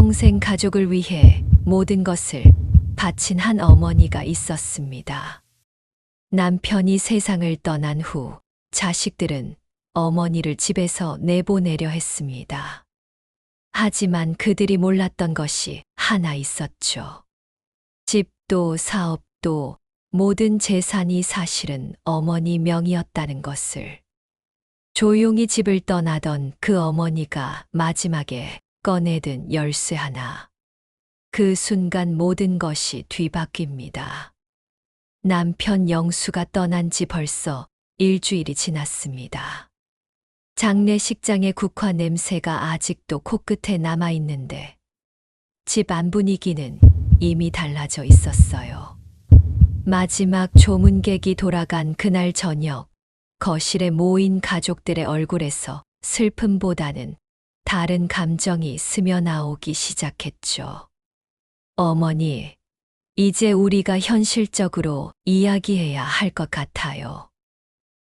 평생 가족을 위해 모든 것을 바친 한 어머니가 있었습니다. 남편이 세상을 떠난 후 자식들은 어머니를 집에서 내보내려 했습니다. 하지만 그들이 몰랐던 것이 하나 있었죠. 집도 사업도 모든 재산이 사실은 어머니 명의였다는 것을. 조용히 집을 떠나던 그 어머니가 마지막에 꺼내든 열쇠 하나. 그 순간 모든 것이 뒤바뀝니다. 남편 영수가 떠난 지 벌써 일주일이 지났습니다. 장례식장의 국화 냄새가 아직도 코끝에 남아있는데 집 안 분위기는 이미 달라져 있었어요. 마지막 조문객이 돌아간 그날 저녁, 거실에 모인 가족들의 얼굴에서 슬픔보다는 다른 감정이 스며나오기 시작했죠. 어머니, 이제 우리가 현실적으로 이야기해야 할 것 같아요.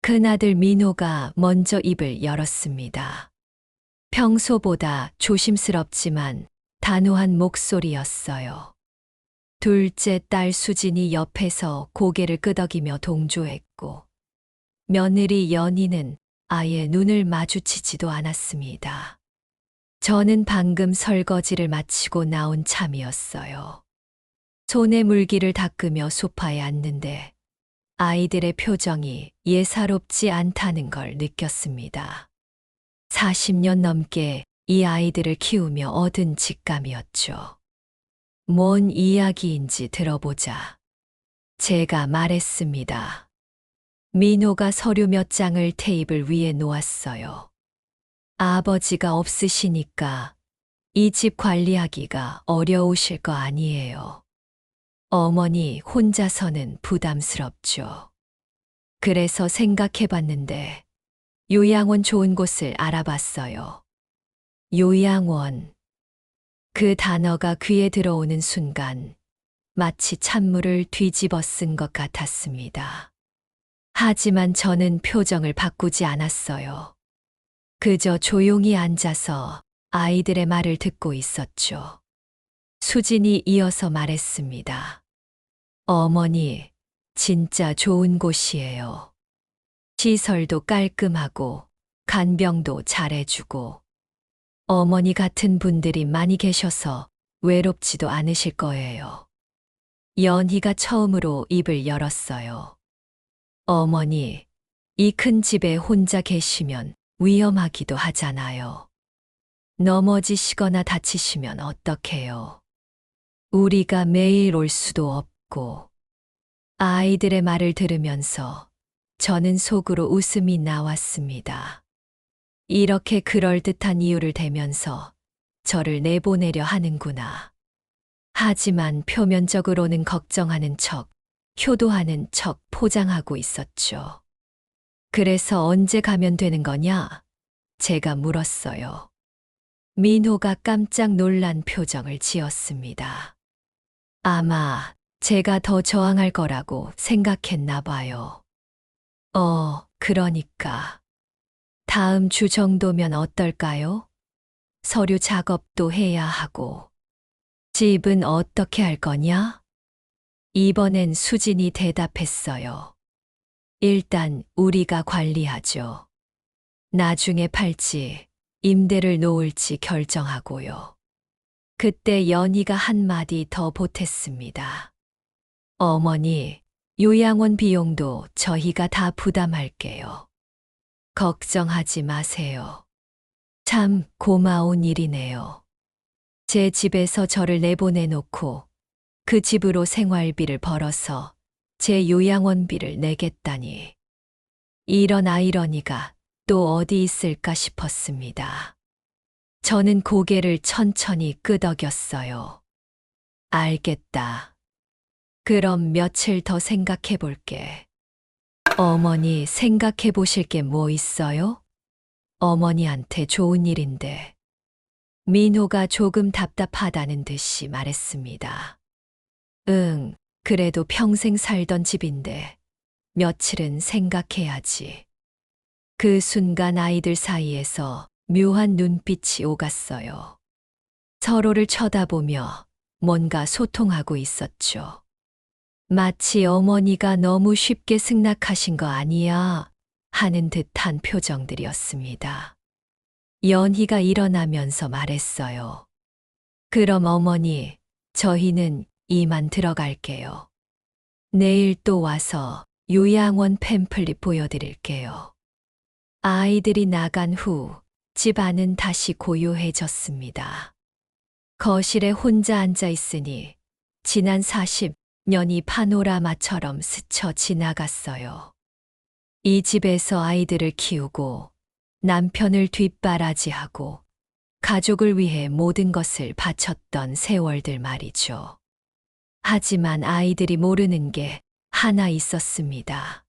큰아들 민호가 먼저 입을 열었습니다. 평소보다 조심스럽지만 단호한 목소리였어요. 둘째 딸 수진이 옆에서 고개를 끄덕이며 동조했고, 며느리 연희는 아예 눈을 마주치지도 않았습니다. 저는 방금 설거지를 마치고 나온 참이었어요. 손에 물기를 닦으며 소파에 앉는데 아이들의 표정이 예사롭지 않다는 걸 느꼈습니다. 40년 넘게 이 아이들을 키우며 얻은 직감이었죠. 뭔 이야기인지 들어보자. 제가 말했습니다. 민호가 서류 몇 장을 테이블 위에 놓았어요. 아버지가 없으시니까 이 집 관리하기가 어려우실 거 아니에요. 어머니 혼자서는 부담스럽죠. 그래서 생각해봤는데 요양원 좋은 곳을 알아봤어요. 요양원. 그 단어가 귀에 들어오는 순간 마치 찬물을 뒤집어 쓴 것 같았습니다. 하지만 저는 표정을 바꾸지 않았어요. 그저 조용히 앉아서 아이들의 말을 듣고 있었죠. 수진이 이어서 말했습니다. 어머니, 진짜 좋은 곳이에요. 시설도 깔끔하고 간병도 잘해주고 어머니 같은 분들이 많이 계셔서 외롭지도 않으실 거예요. 연희가 처음으로 입을 열었어요. 어머니, 이 큰 집에 혼자 계시면 위험하기도 하잖아요. 넘어지시거나 다치시면 어떡해요? 우리가 매일 올 수도 없고. 아이들의 말을 들으면서 저는 속으로 웃음이 나왔습니다. 이렇게 그럴듯한 이유를 대면서 저를 내보내려 하는구나. 하지만 표면적으로는 걱정하는 척, 효도하는 척 포장하고 있었죠. 그래서 언제 가면 되는 거냐? 제가 물었어요. 민호가 깜짝 놀란 표정을 지었습니다. 아마 제가 더 저항할 거라고 생각했나 봐요. 그러니까. 다음 주 정도면 어떨까요? 서류 작업도 해야 하고. 집은 어떻게 할 거냐? 이번엔 수진이 대답했어요. 일단 우리가 관리하죠. 나중에 팔지, 임대를 놓을지 결정하고요. 그때 연희가 한마디 더 보탰습니다. 어머니, 요양원 비용도 저희가 다 부담할게요. 걱정하지 마세요. 참 고마운 일이네요. 제 집에서 저를 내보내놓고 그 집으로 생활비를 벌어서 제 요양원비를 내겠다니. 이런 아이러니가 또 어디 있을까 싶었습니다. 저는 고개를 천천히 끄덕였어요. 알겠다. 그럼 며칠 더 생각해 볼게. 어머니 생각해 보실 게 뭐 있어요? 어머니한테 좋은 일인데. 민호가 조금 답답하다는 듯이 말했습니다. 응, 그래도 평생 살던 집인데 며칠은 생각해야지. 그 순간 아이들 사이에서 묘한 눈빛이 오갔어요. 서로를 쳐다보며 뭔가 소통하고 있었죠. 마치 어머니가 너무 쉽게 승낙하신 거 아니야 하는 듯한 표정들이었습니다. 연희가 일어나면서 말했어요. 그럼 어머니, 저희는 이만 들어갈게요. 내일 또 와서 요양원 팸플릿 보여드릴게요. 아이들이 나간 후 집안은 다시 고요해졌습니다. 거실에 혼자 앉아 있으니 지난 40년이 파노라마처럼 스쳐 지나갔어요. 이 집에서 아이들을 키우고 남편을 뒷바라지하고 가족을 위해 모든 것을 바쳤던 세월들 말이죠. 하지만 아이들이 모르는 게 하나 있었습니다.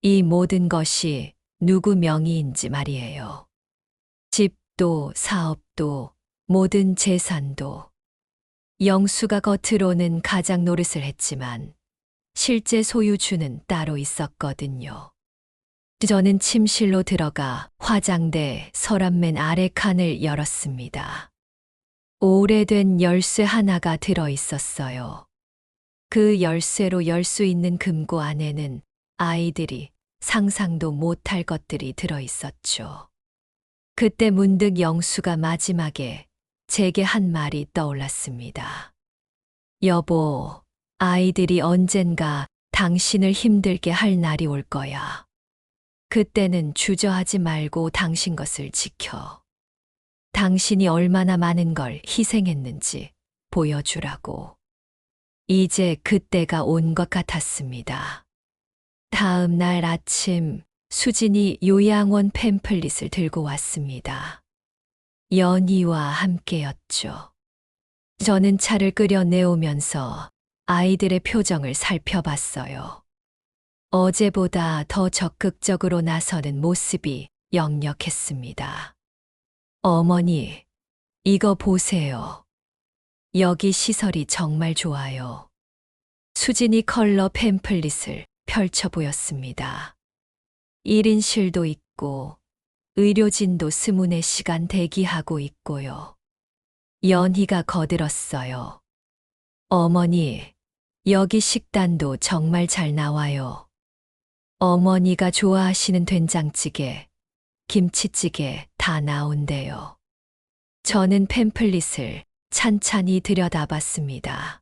이 모든 것이 누구 명의인지 말이에요. 집도 사업도 모든 재산도. 영수가 겉으로는 가장 노릇을 했지만 실제 소유주는 따로 있었거든요. 저는 침실로 들어가 화장대 서랍맨 아래 칸을 열었습니다. 오래된 열쇠 하나가 들어 있었어요. 그 열쇠로 열 수 있는 금고 안에는 아이들이 상상도 못할 것들이 들어 있었죠. 그때 문득 영수가 마지막에 제게 한 말이 떠올랐습니다. 여보, 아이들이 언젠가 당신을 힘들게 할 날이 올 거야. 그때는 주저하지 말고 당신 것을 지켜. 당신이 얼마나 많은 걸 희생했는지 보여주라고. 이제 그때가 온 것 같았습니다. 다음 날 아침 수진이 요양원 팸플릿을 들고 왔습니다. 연희와 함께였죠. 저는 차를 끓여 내오면서 아이들의 표정을 살펴봤어요. 어제보다 더 적극적으로 나서는 모습이 역력했습니다. 어머니, 이거 보세요. 여기 시설이 정말 좋아요. 수진이 컬러 팸플릿을 펼쳐 보였습니다. 1인실도 있고 의료진도 24시간 대기하고 있고요. 연희가 거들었어요. 어머니, 여기 식단도 정말 잘 나와요. 어머니가 좋아하시는 된장찌개, 김치찌개 다 나온대요. 저는 팸플릿을 찬찬히 들여다봤습니다.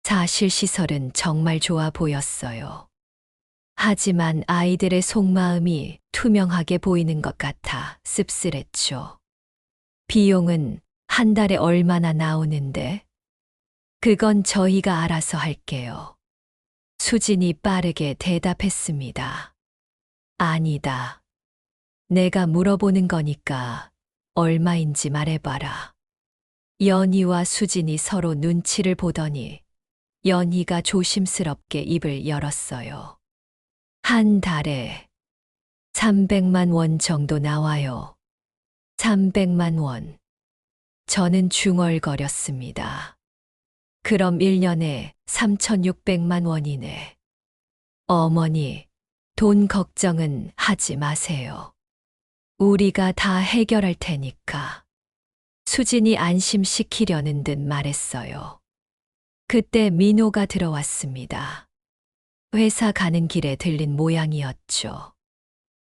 사실 시설은 정말 좋아 보였어요. 하지만 아이들의 속마음이 투명하게 보이는 것 같아 씁쓸했죠. 비용은 한 달에 얼마나 나오는데? 그건 저희가 알아서 할게요. 수진이 빠르게 대답했습니다. 아니다. 내가 물어보는 거니까 얼마인지 말해봐라. 연희와 수진이 서로 눈치를 보더니 연희가 조심스럽게 입을 열었어요. 한 달에 300만 원 정도 나와요. 300만 원. 저는 중얼거렸습니다. 그럼 1년에 3,600만 원이네. 어머니, 돈 걱정은 하지 마세요. 우리가 다 해결할 테니까. 수진이 안심시키려는 듯 말했어요. 그때 민호가 들어왔습니다. 회사 가는 길에 들린 모양이었죠.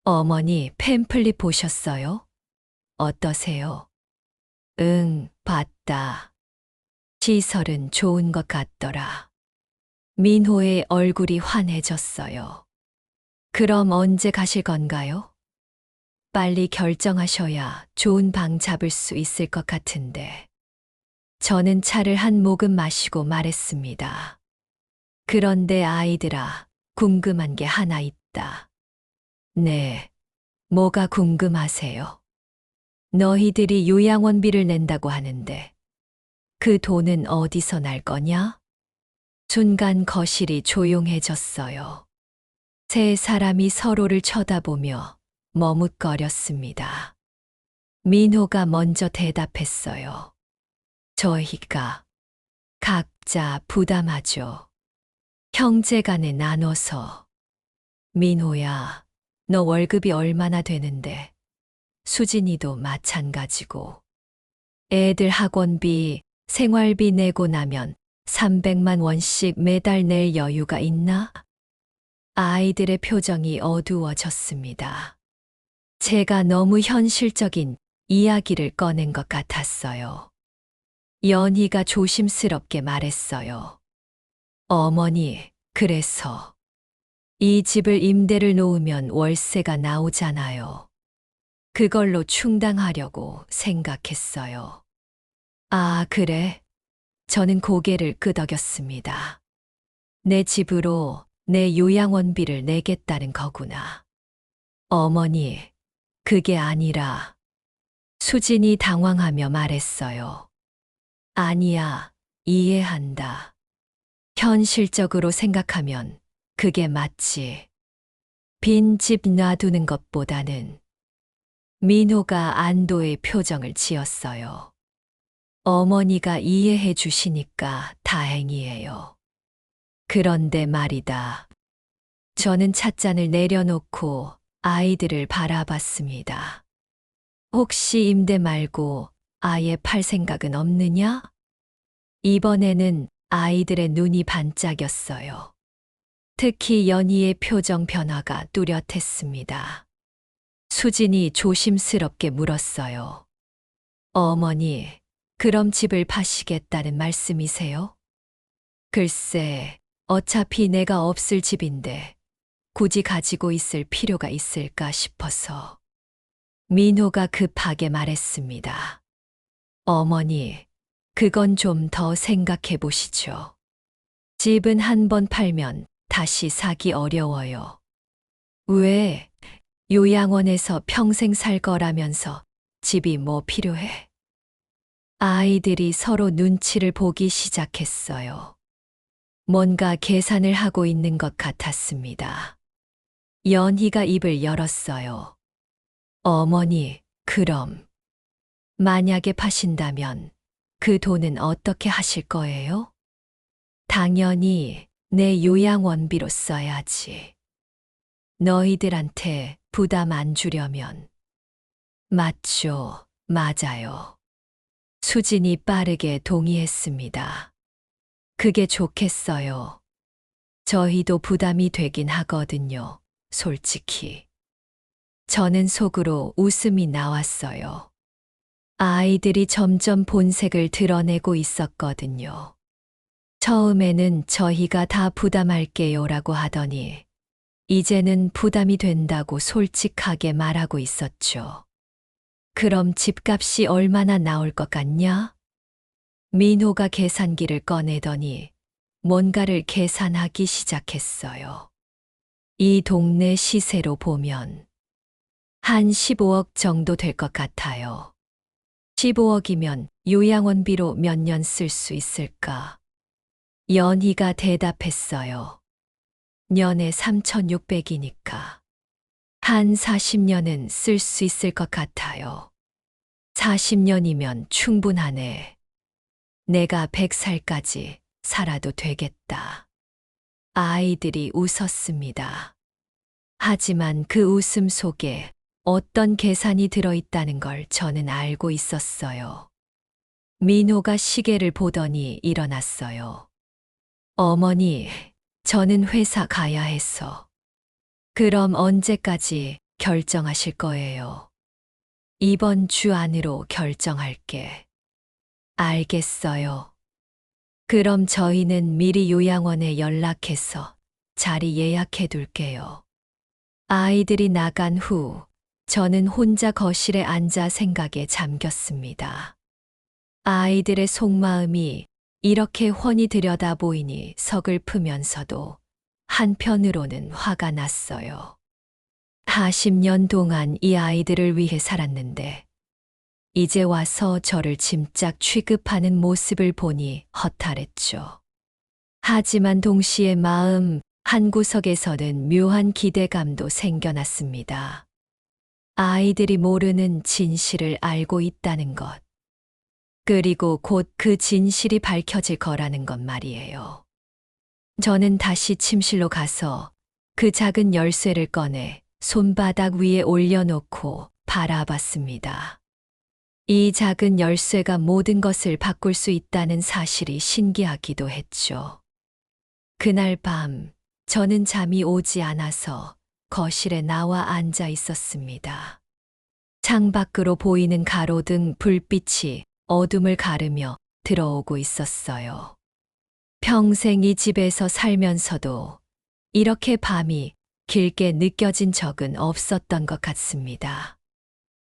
어머니, 팸플릿 보셨어요? 어떠세요? 응, 봤다. 시설은 좋은 것 같더라. 민호의 얼굴이 환해졌어요. 그럼 언제 가실 건가요? 빨리 결정하셔야 좋은 방 잡을 수 있을 것 같은데. 저는 차를 한 모금 마시고 말했습니다. 그런데 아이들아, 궁금한 게 하나 있다. 네, 뭐가 궁금하세요? 너희들이 요양원비를 낸다고 하는데 그 돈은 어디서 날 거냐? 순간 거실이 조용해졌어요. 세 사람이 서로를 쳐다보며 머뭇거렸습니다. 민호가 먼저 대답했어요. 저희가 각자 부담하죠. 형제간에 나눠서. 민호야, 너 월급이 얼마나 되는데? 수진이도 마찬가지고. 애들 학원비, 생활비 내고 나면 300만 원씩 매달 낼 여유가 있나? 아이들의 표정이 어두워졌습니다. 제가 너무 현실적인 이야기를 꺼낸 것 같았어요. 연희가 조심스럽게 말했어요. 어머니, 그래서 이 집을 임대를 놓으면 월세가 나오잖아요. 그걸로 충당하려고 생각했어요. 아, 그래? 저는 고개를 끄덕였습니다. 내 집으로 내 요양원비를 내겠다는 거구나. 어머니, 그게 아니라 수진이 당황하며 말했어요. 아니야, 이해한다. 현실적으로 생각하면 그게 맞지. 빈 집 놔두는 것보다는. 민호가 안도의 표정을 지었어요. 어머니가 이해해 주시니까 다행이에요. 그런데 말이다. 저는 찻잔을 내려놓고 아이들을 바라봤습니다. 혹시 임대 말고 아예 팔 생각은 없느냐? 이번에는 아이들의 눈이 반짝였어요. 특히 연희의 표정 변화가 뚜렷했습니다. 수진이 조심스럽게 물었어요. 어머니, 그럼 집을 파시겠다는 말씀이세요? 글쎄, 어차피 내가 없을 집인데 굳이 가지고 있을 필요가 있을까 싶어서. 민호가 급하게 말했습니다. 어머니, 그건 좀 더 생각해 보시죠. 집은 한 번 팔면 다시 사기 어려워요. 왜? 요양원에서 평생 살 거라면서 집이 뭐 필요해? 아이들이 서로 눈치를 보기 시작했어요. 뭔가 계산을 하고 있는 것 같았습니다. 연희가 입을 열었어요. 어머니, 그럼 만약에 파신다면 그 돈은 어떻게 하실 거예요? 당연히 내 요양원비로 써야지. 너희들한테 부담 안 주려면. 맞죠, 맞아요. 수진이 빠르게 동의했습니다. 그게 좋겠어요. 저희도 부담이 되긴 하거든요, 솔직히. 저는 속으로 웃음이 나왔어요. 아이들이 점점 본색을 드러내고 있었거든요. 처음에는 저희가 다 부담할게요라고 하더니 이제는 부담이 된다고 솔직하게 말하고 있었죠. 그럼 집값이 얼마나 나올 것 같냐? 민호가 계산기를 꺼내더니 뭔가를 계산하기 시작했어요. 이 동네 시세로 보면 한 15억 정도 될 것 같아요. 15억이면 요양원비로 몇 년 쓸 수 있을까? 연희가 대답했어요. 년에 3,600이니까. 한 40년은 쓸 수 있을 것 같아요. 40년이면 충분하네. 내가 100살까지 살아도 되겠다. 아이들이 웃었습니다. 하지만 그 웃음 속에 어떤 계산이 들어있다는 걸 저는 알고 있었어요. 민호가 시계를 보더니 일어났어요. 어머니, 저는 회사 가야 해서. 그럼 언제까지 결정하실 거예요? 이번 주 안으로 결정할게. 알겠어요. 그럼 저희는 미리 요양원에 연락해서 자리 예약해 둘게요. 아이들이 나간 후 저는 혼자 거실에 앉아 생각에 잠겼습니다. 아이들의 속마음이 이렇게 훤히 들여다 보이니 서글프면서도 한편으로는 화가 났어요. 40년 동안 이 아이들을 위해 살았는데 이제 와서 저를 짐짝 취급하는 모습을 보니 허탈했죠. 하지만 동시에 마음 한구석에서는 묘한 기대감도 생겨났습니다. 아이들이 모르는 진실을 알고 있다는 것. 그리고 곧 그 진실이 밝혀질 거라는 것 말이에요. 저는 다시 침실로 가서 그 작은 열쇠를 꺼내 손바닥 위에 올려놓고 바라봤습니다. 이 작은 열쇠가 모든 것을 바꿀 수 있다는 사실이 신기하기도 했죠. 그날 밤, 저는 잠이 오지 않아서 거실에 나와 앉아 있었습니다. 창밖으로 보이는 가로등 불빛이 어둠을 가르며 들어오고 있었어요. 평생 이 집에서 살면서도 이렇게 밤이 길게 느껴진 적은 없었던 것 같습니다.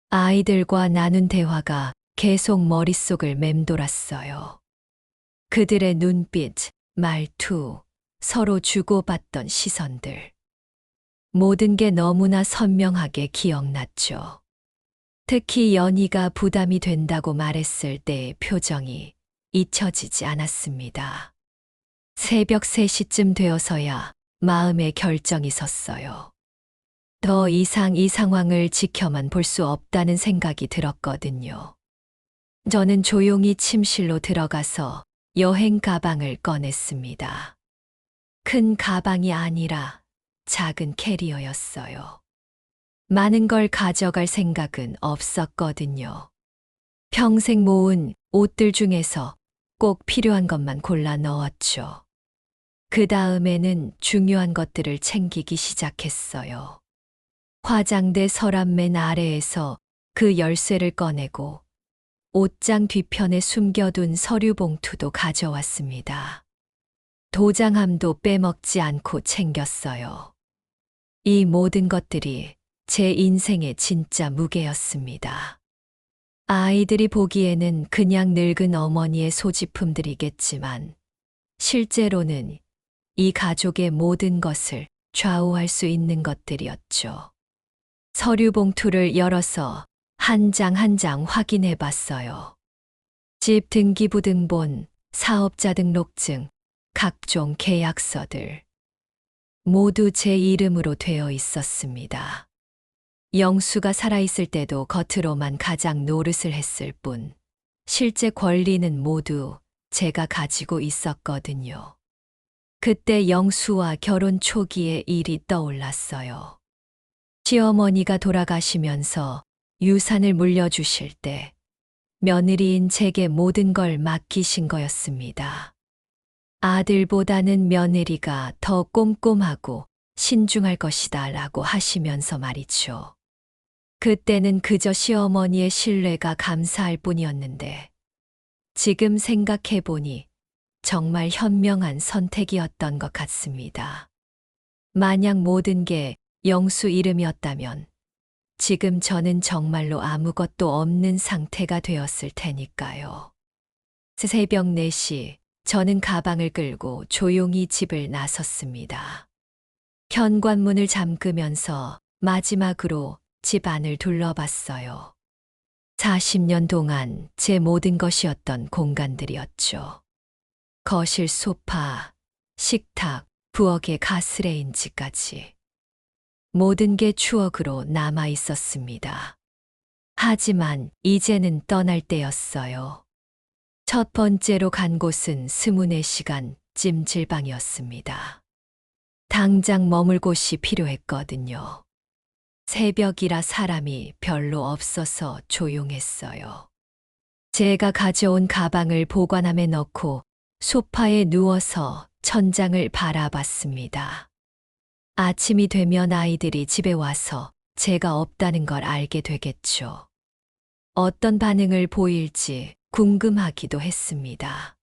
아이들과 나눈 대화가 계속 머릿속을 맴돌았어요. 그들의 눈빛, 말투, 서로 주고받던 시선들. 모든 게 너무나 선명하게 기억났죠. 특히 연희가 부담이 된다고 말했을 때의 표정이 잊혀지지 않았습니다. 새벽 3시쯤 되어서야 마음의 결정이 섰어요. 더 이상 이 상황을 지켜만 볼 수 없다는 생각이 들었거든요. 저는 조용히 침실로 들어가서 여행 가방을 꺼냈습니다. 큰 가방이 아니라 작은 캐리어였어요. 많은 걸 가져갈 생각은 없었거든요. 평생 모은 옷들 중에서 꼭 필요한 것만 골라 넣었죠. 그 다음에는 중요한 것들을 챙기기 시작했어요. 화장대 서랍맨 아래에서 그 열쇠를 꺼내고 옷장 뒤편에 숨겨둔 서류 봉투도 가져왔습니다. 도장함도 빼먹지 않고 챙겼어요. 이 모든 것들이 제 인생의 진짜 무게였습니다. 아이들이 보기에는 그냥 늙은 어머니의 소지품들이겠지만 실제로는 이 가족의 모든 것을 좌우할 수 있는 것들이었죠. 서류 봉투를 열어서 한 장 한 장 확인해 봤어요. 집 등기부등본, 사업자 등록증, 각종 계약서들. 모두 제 이름으로 되어 있었습니다. 영수가 살아있을 때도 겉으로만 가장 노릇을 했을 뿐, 실제 권리는 모두 제가 가지고 있었거든요. 그때 영수와 결혼 초기의 일이 떠올랐어요. 시어머니가 돌아가시면서 유산을 물려주실 때 며느리인 제게 모든 걸 맡기신 거였습니다. 아들보다는 며느리가 더 꼼꼼하고 신중할 것이다 라고 하시면서 말이죠. 그때는 그저 시어머니의 신뢰가 감사할 뿐이었는데 지금 생각해보니 정말 현명한 선택이었던 것 같습니다. 만약 모든 게 영수 이름이었다면 지금 저는 정말로 아무것도 없는 상태가 되었을 테니까요. 새벽 4시 저는 가방을 끌고 조용히 집을 나섰습니다. 현관문을 잠그면서 마지막으로 집 안을 둘러봤어요. 40년 동안 제 모든 것이었던 공간들이었죠. 거실 소파, 식탁, 부엌의 가스레인지까지. 모든 게 추억으로 남아 있었습니다. 하지만 이제는 떠날 때였어요. 첫 번째로 간 곳은 스문의 시간 찜질방이었습니다. 당장 머물 곳이 필요했거든요. 새벽이라 사람이 별로 없어서 조용했어요. 제가 가져온 가방을 보관함에 넣고 소파에 누워서 천장을 바라봤습니다. 아침이 되면 아이들이 집에 와서 제가 없다는 걸 알게 되겠죠. 어떤 반응을 보일지 궁금하기도 했습니다.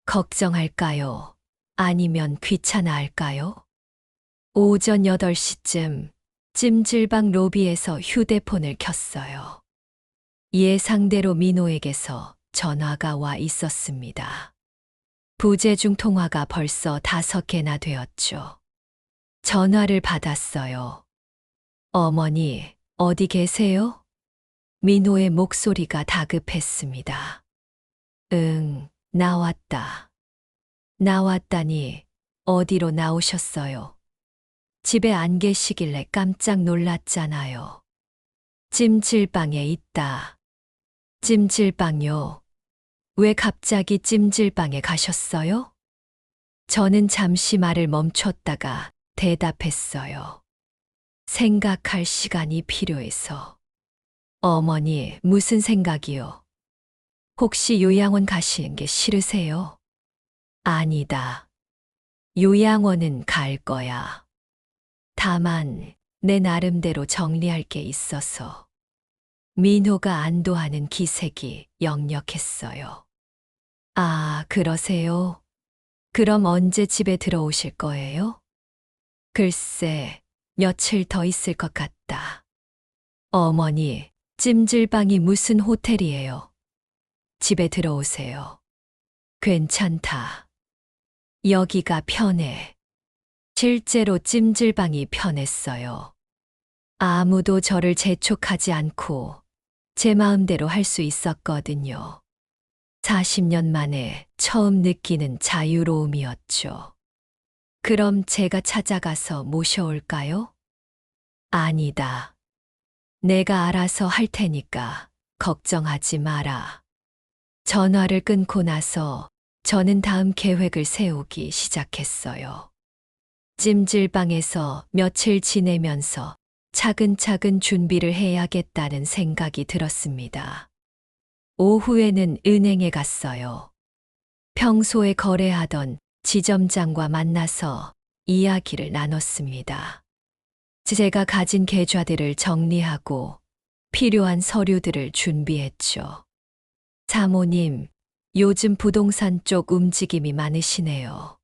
걱정할까요? 아니면 귀찮아할까요? 오전 8시쯤 찜질방 로비에서 휴대폰을 켰어요. 예상대로 민호에게서 전화가 와 있었습니다. 부재중 통화가 벌써 5개나 되었죠. 전화를 받았어요. 어머니, 어디 계세요? 민호의 목소리가 다급했습니다. 응, 나왔다. 나왔다니, 어디로 나오셨어요? 집에 안 계시길래 깜짝 놀랐잖아요. 찜질방에 있다. 찜질방요? 왜 갑자기 찜질방에 가셨어요? 저는 잠시 말을 멈췄다가 대답했어요. 생각할 시간이 필요해서. 어머니, 무슨 생각이요? 혹시 요양원 가시는 게 싫으세요? 아니다. 요양원은 갈 거야. 다만, 내 나름대로 정리할 게 있어서. 민호가 안도하는 기색이 역력했어요. 아, 그러세요? 그럼 언제 집에 들어오실 거예요? 글쎄, 며칠 더 있을 것 같다. 어머니, 찜질방이 무슨 호텔이에요? 집에 들어오세요. 괜찮다. 여기가 편해. 실제로 찜질방이 편했어요. 아무도 저를 재촉하지 않고 제 마음대로 할 수 있었거든요. 40년 만에 처음 느끼는 자유로움이었죠. 그럼 제가 찾아가서 모셔올까요? 아니다. 내가 알아서 할 테니까 걱정하지 마라. 전화를 끊고 나서 저는 다음 계획을 세우기 시작했어요. 찜질방에서 며칠 지내면서 차근차근 준비를 해야겠다는 생각이 들었습니다. 오후에는 은행에 갔어요. 평소에 거래하던 지점장과 만나서 이야기를 나눴습니다. 제가 가진 계좌들을 정리하고 필요한 서류들을 준비했죠. 사모님, 요즘 부동산 쪽 움직임이 많으시네요.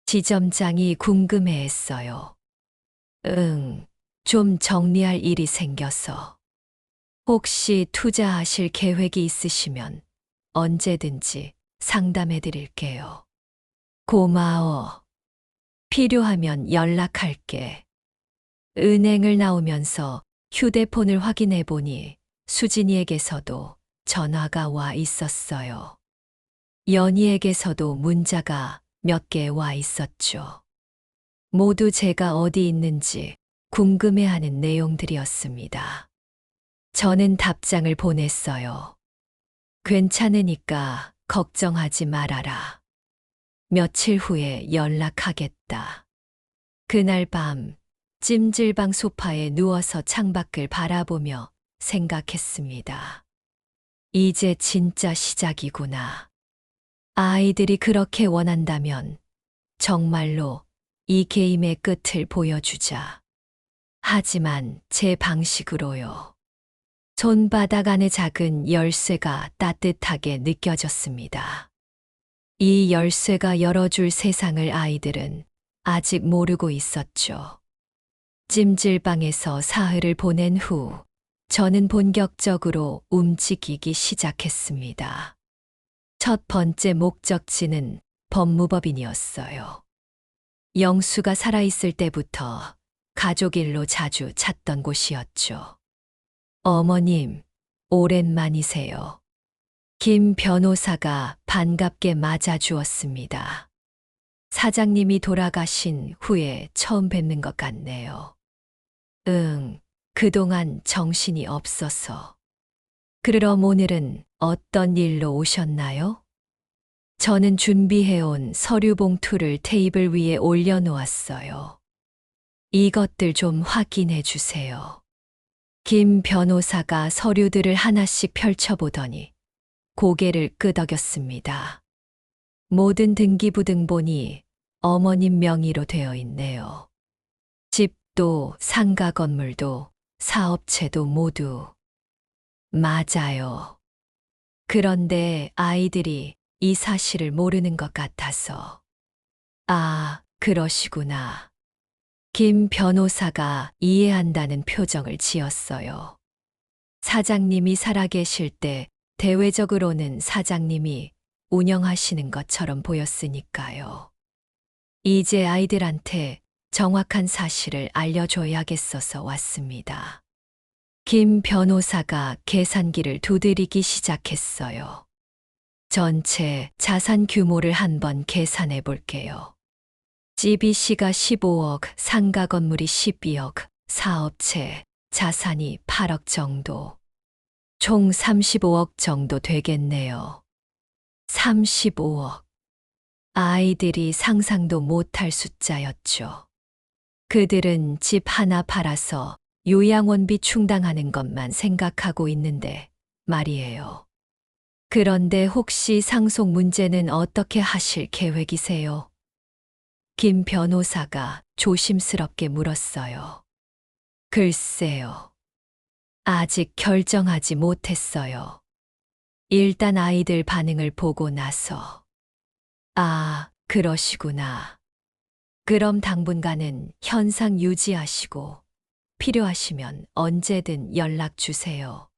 지점장이 궁금해했어요. 좀 정리할 일이 생겨서. 혹시 투자하실 계획이 있으시면 언제든지 상담해 드릴게요. 고마워. 필요하면 연락할게. 은행을 나오면서 휴대폰을 확인해 보니 수진이에게서도 전화가 와 있었어요. 연희에게서도 문자가 몇 개 와 있었죠. 모두 제가 어디 있는지 궁금해하는 내용들이었습니다. 저는 답장을 보냈어요. 괜찮으니까 걱정하지 말아라. 며칠 후에 연락하겠다. 그날 밤 찜질방 소파에 누워서 창밖을 바라보며 생각했습니다. 이제 진짜 시작이구나. 아이들이 그렇게 원한다면 정말로 이 게임의 끝을 보여주자. 하지만 제 방식으로요. 손바닥 안에 작은 열쇠가 따뜻하게 느껴졌습니다. 이 열쇠가 열어줄 세상을 아이들은 아직 모르고 있었죠. 찜질방에서 사흘을 보낸 후 저는 본격적으로 움직이기 시작했습니다. 첫 번째 목적지는 법무법인이었어요. 영수가 살아있을 때부터 가족 일로 자주 찾던 곳이었죠. 어머님, 오랜만이세요. 김 변호사가 반갑게 맞아주었습니다. 사장님이 돌아가신 후에 처음 뵙는 것 같네요. 그동안 정신이 없어서. 그럼 오늘은 어떤 일로 오셨나요? 저는 준비해온 서류 봉투를 테이블 위에 올려놓았어요. 이것들 좀 확인해 주세요. 김 변호사가 서류들을 하나씩 펼쳐보더니 고개를 끄덕였습니다. 모든 등기부등본이 어머님 명의로 되어 있네요. 집도 상가 건물도 사업체도 모두. 맞아요. 그런데 아이들이 이 사실을 모르는 것 같아서. 아, 그러시구나. 김 변호사가 이해한다는 표정을 지었어요. 사장님이 살아계실 때 대외적으로는 사장님이 운영하시는 것처럼 보였으니까요. 이제 아이들한테 정확한 사실을 알려줘야겠어서 왔습니다. 김 변호사가 계산기를 두드리기 시작했어요. 전체 자산 규모를 한번 계산해 볼게요. GBC가 15억, 상가 건물이 12억, 사업체, 자산이 8억 정도. 총 35억 정도 되겠네요. 35억. 아이들이 상상도 못할 숫자였죠. 그들은 집 하나 팔아서 요양원비 충당하는 것만 생각하고 있는데 말이에요. 그런데 혹시 상속 문제는 어떻게 하실 계획이세요? 김 변호사가 조심스럽게 물었어요. 글쎄요. 아직 결정하지 못했어요. 일단 아이들 반응을 보고 나서. 아, 그러시구나. 그럼 당분간은 현상 유지하시고 필요하시면 언제든 연락 주세요.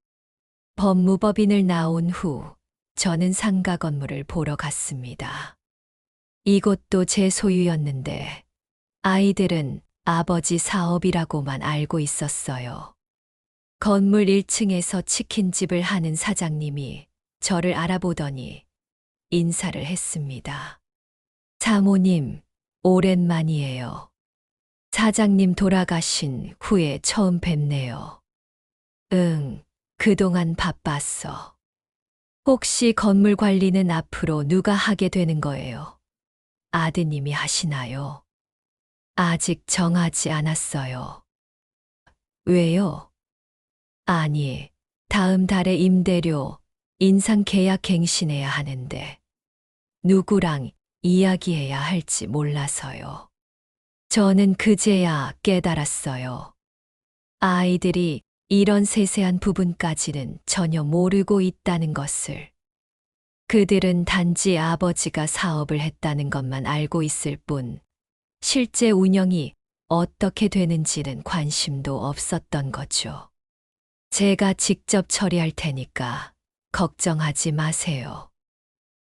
법무법인을 나온 후 저는 상가 건물을 보러 갔습니다. 이곳도 제 소유였는데 아이들은 아버지 사업이라고만 알고 있었어요. 건물 1층에서 치킨집을 하는 사장님이 저를 알아보더니 인사를 했습니다. 사모님, 오랜만이에요. 사장님 돌아가신 후에 처음 뵙네요. 응, 그동안 바빴어. 혹시 건물 관리는 앞으로 누가 하게 되는 거예요? 아드님이 하시나요? 아직 정하지 않았어요. 왜요? 아니, 다음 달에 임대료, 인상 계약 갱신해야 하는데 누구랑 이야기해야 할지 몰라서요. 저는 그제야 깨달았어요. 아이들이 이런 세세한 부분까지는 전혀 모르고 있다는 것을. 그들은 단지 아버지가 사업을 했다는 것만 알고 있을 뿐, 실제 운영이 어떻게 되는지는 관심도 없었던 거죠. 제가 직접 처리할 테니까 걱정하지 마세요.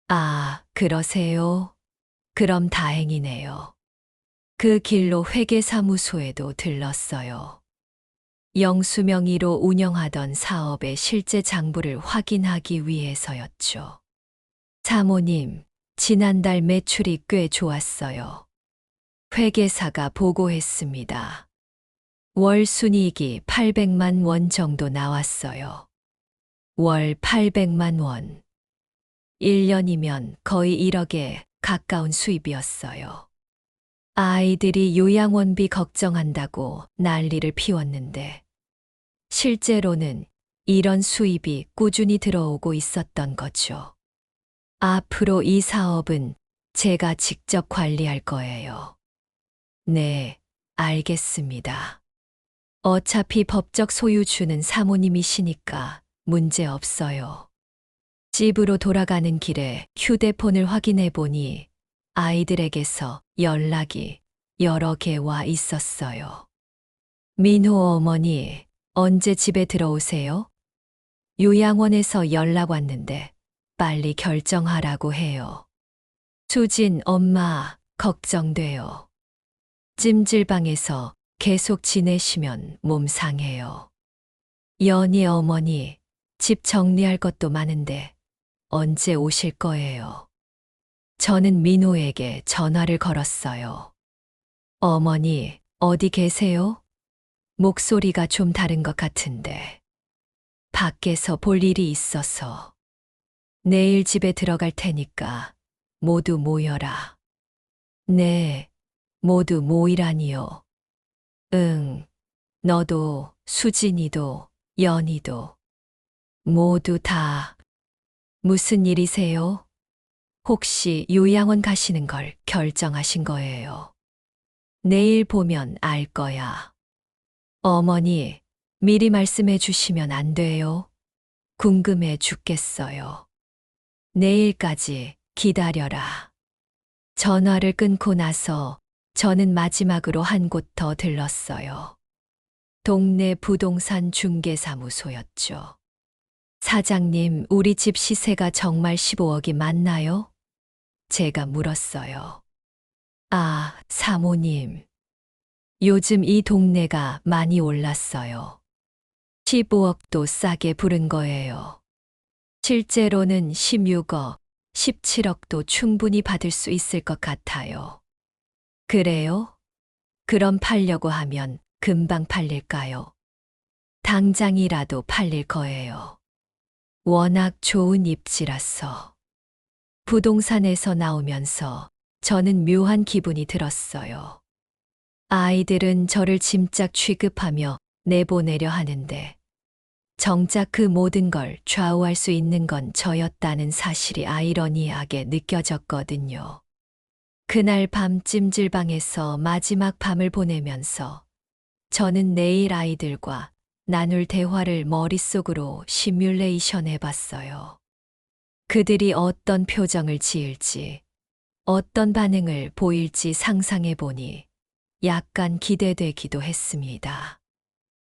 아, 그러세요? 그럼 다행이네요. 그 길로 회계사무소에도 들렀어요. 영수 명의로 운영하던 사업의 실제 장부를 확인하기 위해서였죠. 사모님, 지난달 매출이 꽤 좋았어요. 회계사가 보고했습니다. 월 순이익이 800만 원 정도 나왔어요. 월 800만 원. 1년이면 거의 1억에 가까운 수입이었어요. 아이들이 요양원비 걱정한다고 난리를 피웠는데 실제로는 이런 수입이 꾸준히 들어오고 있었던 거죠. 앞으로 이 사업은 제가 직접 관리할 거예요. 네, 알겠습니다. 어차피 법적 소유주는 사모님이시니까 문제 없어요. 집으로 돌아가는 길에 휴대폰을 확인해 보니 아이들에게서 연락이 여러 개 와 있었어요. 민호 어머니, 언제 집에 들어오세요? 요양원에서 연락 왔는데 빨리 결정하라고 해요. 수진 엄마, 걱정돼요. 찜질방에서 계속 지내시면 몸 상해요. 연희 어머니, 집 정리할 것도 많은데 언제 오실 거예요? 저는 민호에게 전화를 걸었어요. 어머니, 어디 계세요? 목소리가 좀 다른 것 같은데. 밖에서 볼 일이 있어서. 내일 집에 들어갈 테니까 모두 모여라. 네, 모두 모이라니요. 응, 너도, 수진이도, 연희도. 모두 다. 무슨 일이세요? 혹시 요양원 가시는 걸 결정하신 거예요? 내일 보면 알 거야. 어머니, 미리 말씀해 주시면 안 돼요? 궁금해 죽겠어요. 내일까지 기다려라. 전화를 끊고 나서 저는 마지막으로 한 곳 더 들렀어요. 동네 부동산 중개사무소였죠. 사장님, 우리 집 시세가 정말 15억이 맞나요? 제가 물었어요. 아, 사모님. 요즘 이 동네가 많이 올랐어요. 15억도 싸게 부른 거예요. 실제로는 16억, 17억도 충분히 받을 수 있을 것 같아요. 그래요? 그럼 팔려고 하면 금방 팔릴까요? 당장이라도 팔릴 거예요. 워낙 좋은 입지라서. 부동산에서 나오면서 저는 묘한 기분이 들었어요. 아이들은 저를 짐짝 취급하며 내보내려 하는데 정작 그 모든 걸 좌우할 수 있는 건 저였다는 사실이 아이러니하게 느껴졌거든요. 그날 밤 찜질방에서 마지막 밤을 보내면서 저는 내일 아이들과 나눌 대화를 머릿속으로 시뮬레이션 해봤어요. 그들이 어떤 표정을 지을지, 어떤 반응을 보일지 상상해보니 약간 기대되기도 했습니다.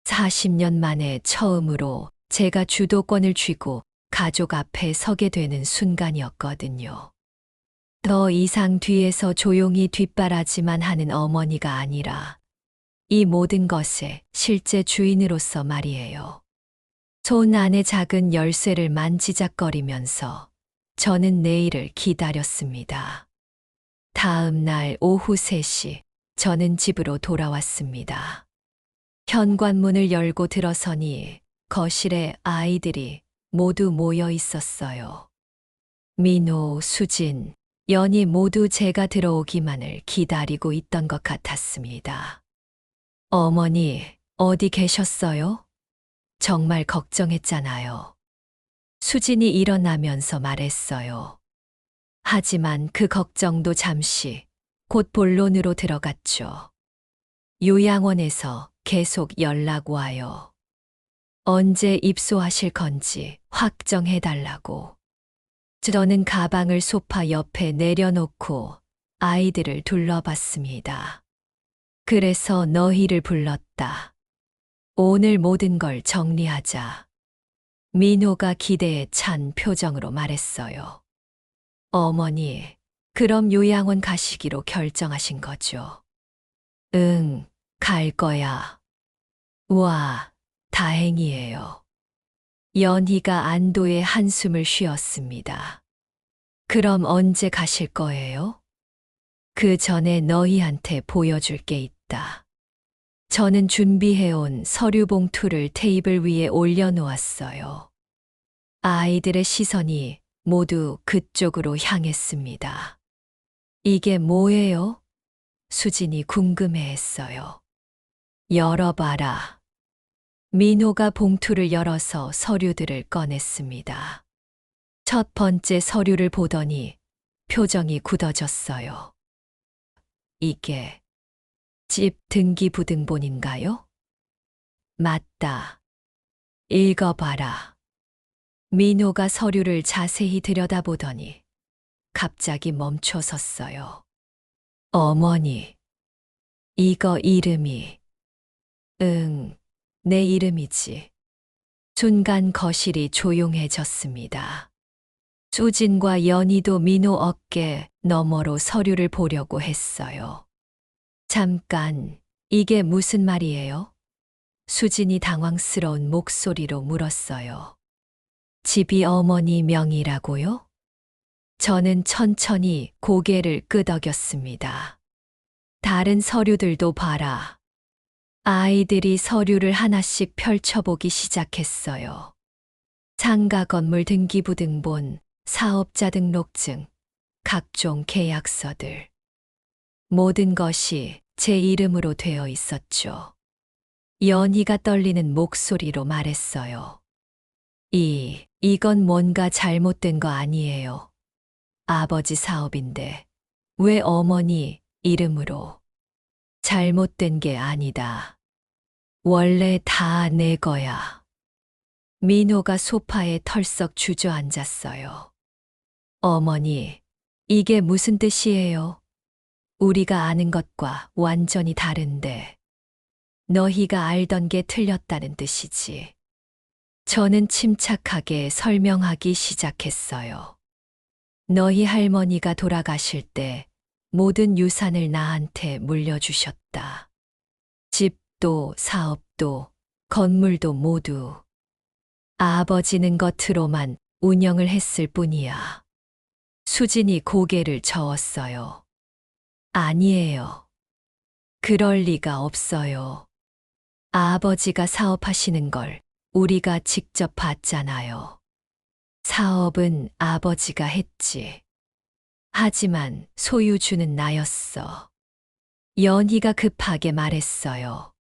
40년 만에 처음으로 제가 주도권을 쥐고 가족 앞에 서게 되는 순간이었거든요. 더 이상 뒤에서 조용히 뒷바라지만 하는 어머니가 아니라 이 모든 것의 실제 주인으로서 말이에요. 손 안에 작은 열쇠를 만지작거리면서 저는 내일을 기다렸습니다. 다음 날 오후 3시 저는 집으로 돌아왔습니다. 현관문을 열고 들어서니 거실에 아이들이 모두 모여 있었어요. 민호, 수진, 연희 모두 제가 들어오기만을 기다리고 있던 것 같았습니다. 어머니, 어디 계셨어요? 정말 걱정했잖아요. 수진이 일어나면서 말했어요. 하지만 그 걱정도 잠시 곧 본론으로 들어갔죠. 요양원에서 계속 연락 와요. 언제 입소하실 건지 확정해달라고. 저는 가방을 소파 옆에 내려놓고 아이들을 둘러봤습니다. 그래서 너희를 불렀다. 오늘 모든 걸 정리하자. 민호가 기대에 찬 표정으로 말했어요. 어머니, 그럼 요양원 가시기로 결정하신 거죠? 응, 갈 거야. 와, 다행이에요. 연희가 안도의 한숨을 쉬었습니다. 그럼 언제 가실 거예요? 그 전에 너희한테 보여줄 게 있다. 저는 준비해온 서류 봉투를 테이블 위에 올려놓았어요. 아이들의 시선이 모두 그쪽으로 향했습니다. 이게 뭐예요? 수진이 궁금해했어요. 열어봐라. 민호가 봉투를 열어서 서류들을 꺼냈습니다. 첫 번째 서류를 보더니 표정이 굳어졌어요. 이게 집 등기부등본인가요? 맞다. 읽어봐라. 민호가 서류를 자세히 들여다보더니 갑자기 멈춰 섰어요. 어머니, 이거 이름이. 응, 내 이름이지. 순간 거실이 조용해졌습니다. 수진과 연희도 민호 어깨 너머로 서류를 보려고 했어요. 잠깐, 이게 무슨 말이에요? 수진이 당황스러운 목소리로 물었어요. 집이 어머니 명의라고요? 저는 천천히 고개를 끄덕였습니다. 다른 서류들도 봐라. 아이들이 서류를 하나씩 펼쳐보기 시작했어요. 상가 건물 등기부등본, 사업자 등록증, 각종 계약서들. 모든 것이 제 이름으로 되어 있었죠. 연희가 떨리는 목소리로 말했어요. 이건 뭔가 잘못된 거 아니에요. 아버지 사업인데 왜 어머니 이름으로? 잘못된 게 아니다. 원래 다 내 거야. 민호가 소파에 털썩 주저앉았어요. 어머니, 이게 무슨 뜻이에요? 우리가 아는 것과 완전히 다른데. 너희가 알던 게 틀렸다는 뜻이지. 저는 침착하게 설명하기 시작했어요. 너희 할머니가 돌아가실 때 모든 유산을 나한테 물려주셨다. 집도 사업도 건물도 모두. 아버지는 겉으로만 운영을 했을 뿐이야. 수진이 고개를 저었어요. 아니에요. 그럴 리가 없어요. 아버지가 사업하시는 걸 우리가 직접 봤잖아요. 사업은 아버지가 했지. 하지만 소유주는 나였어. 연희가 급하게 말했어요.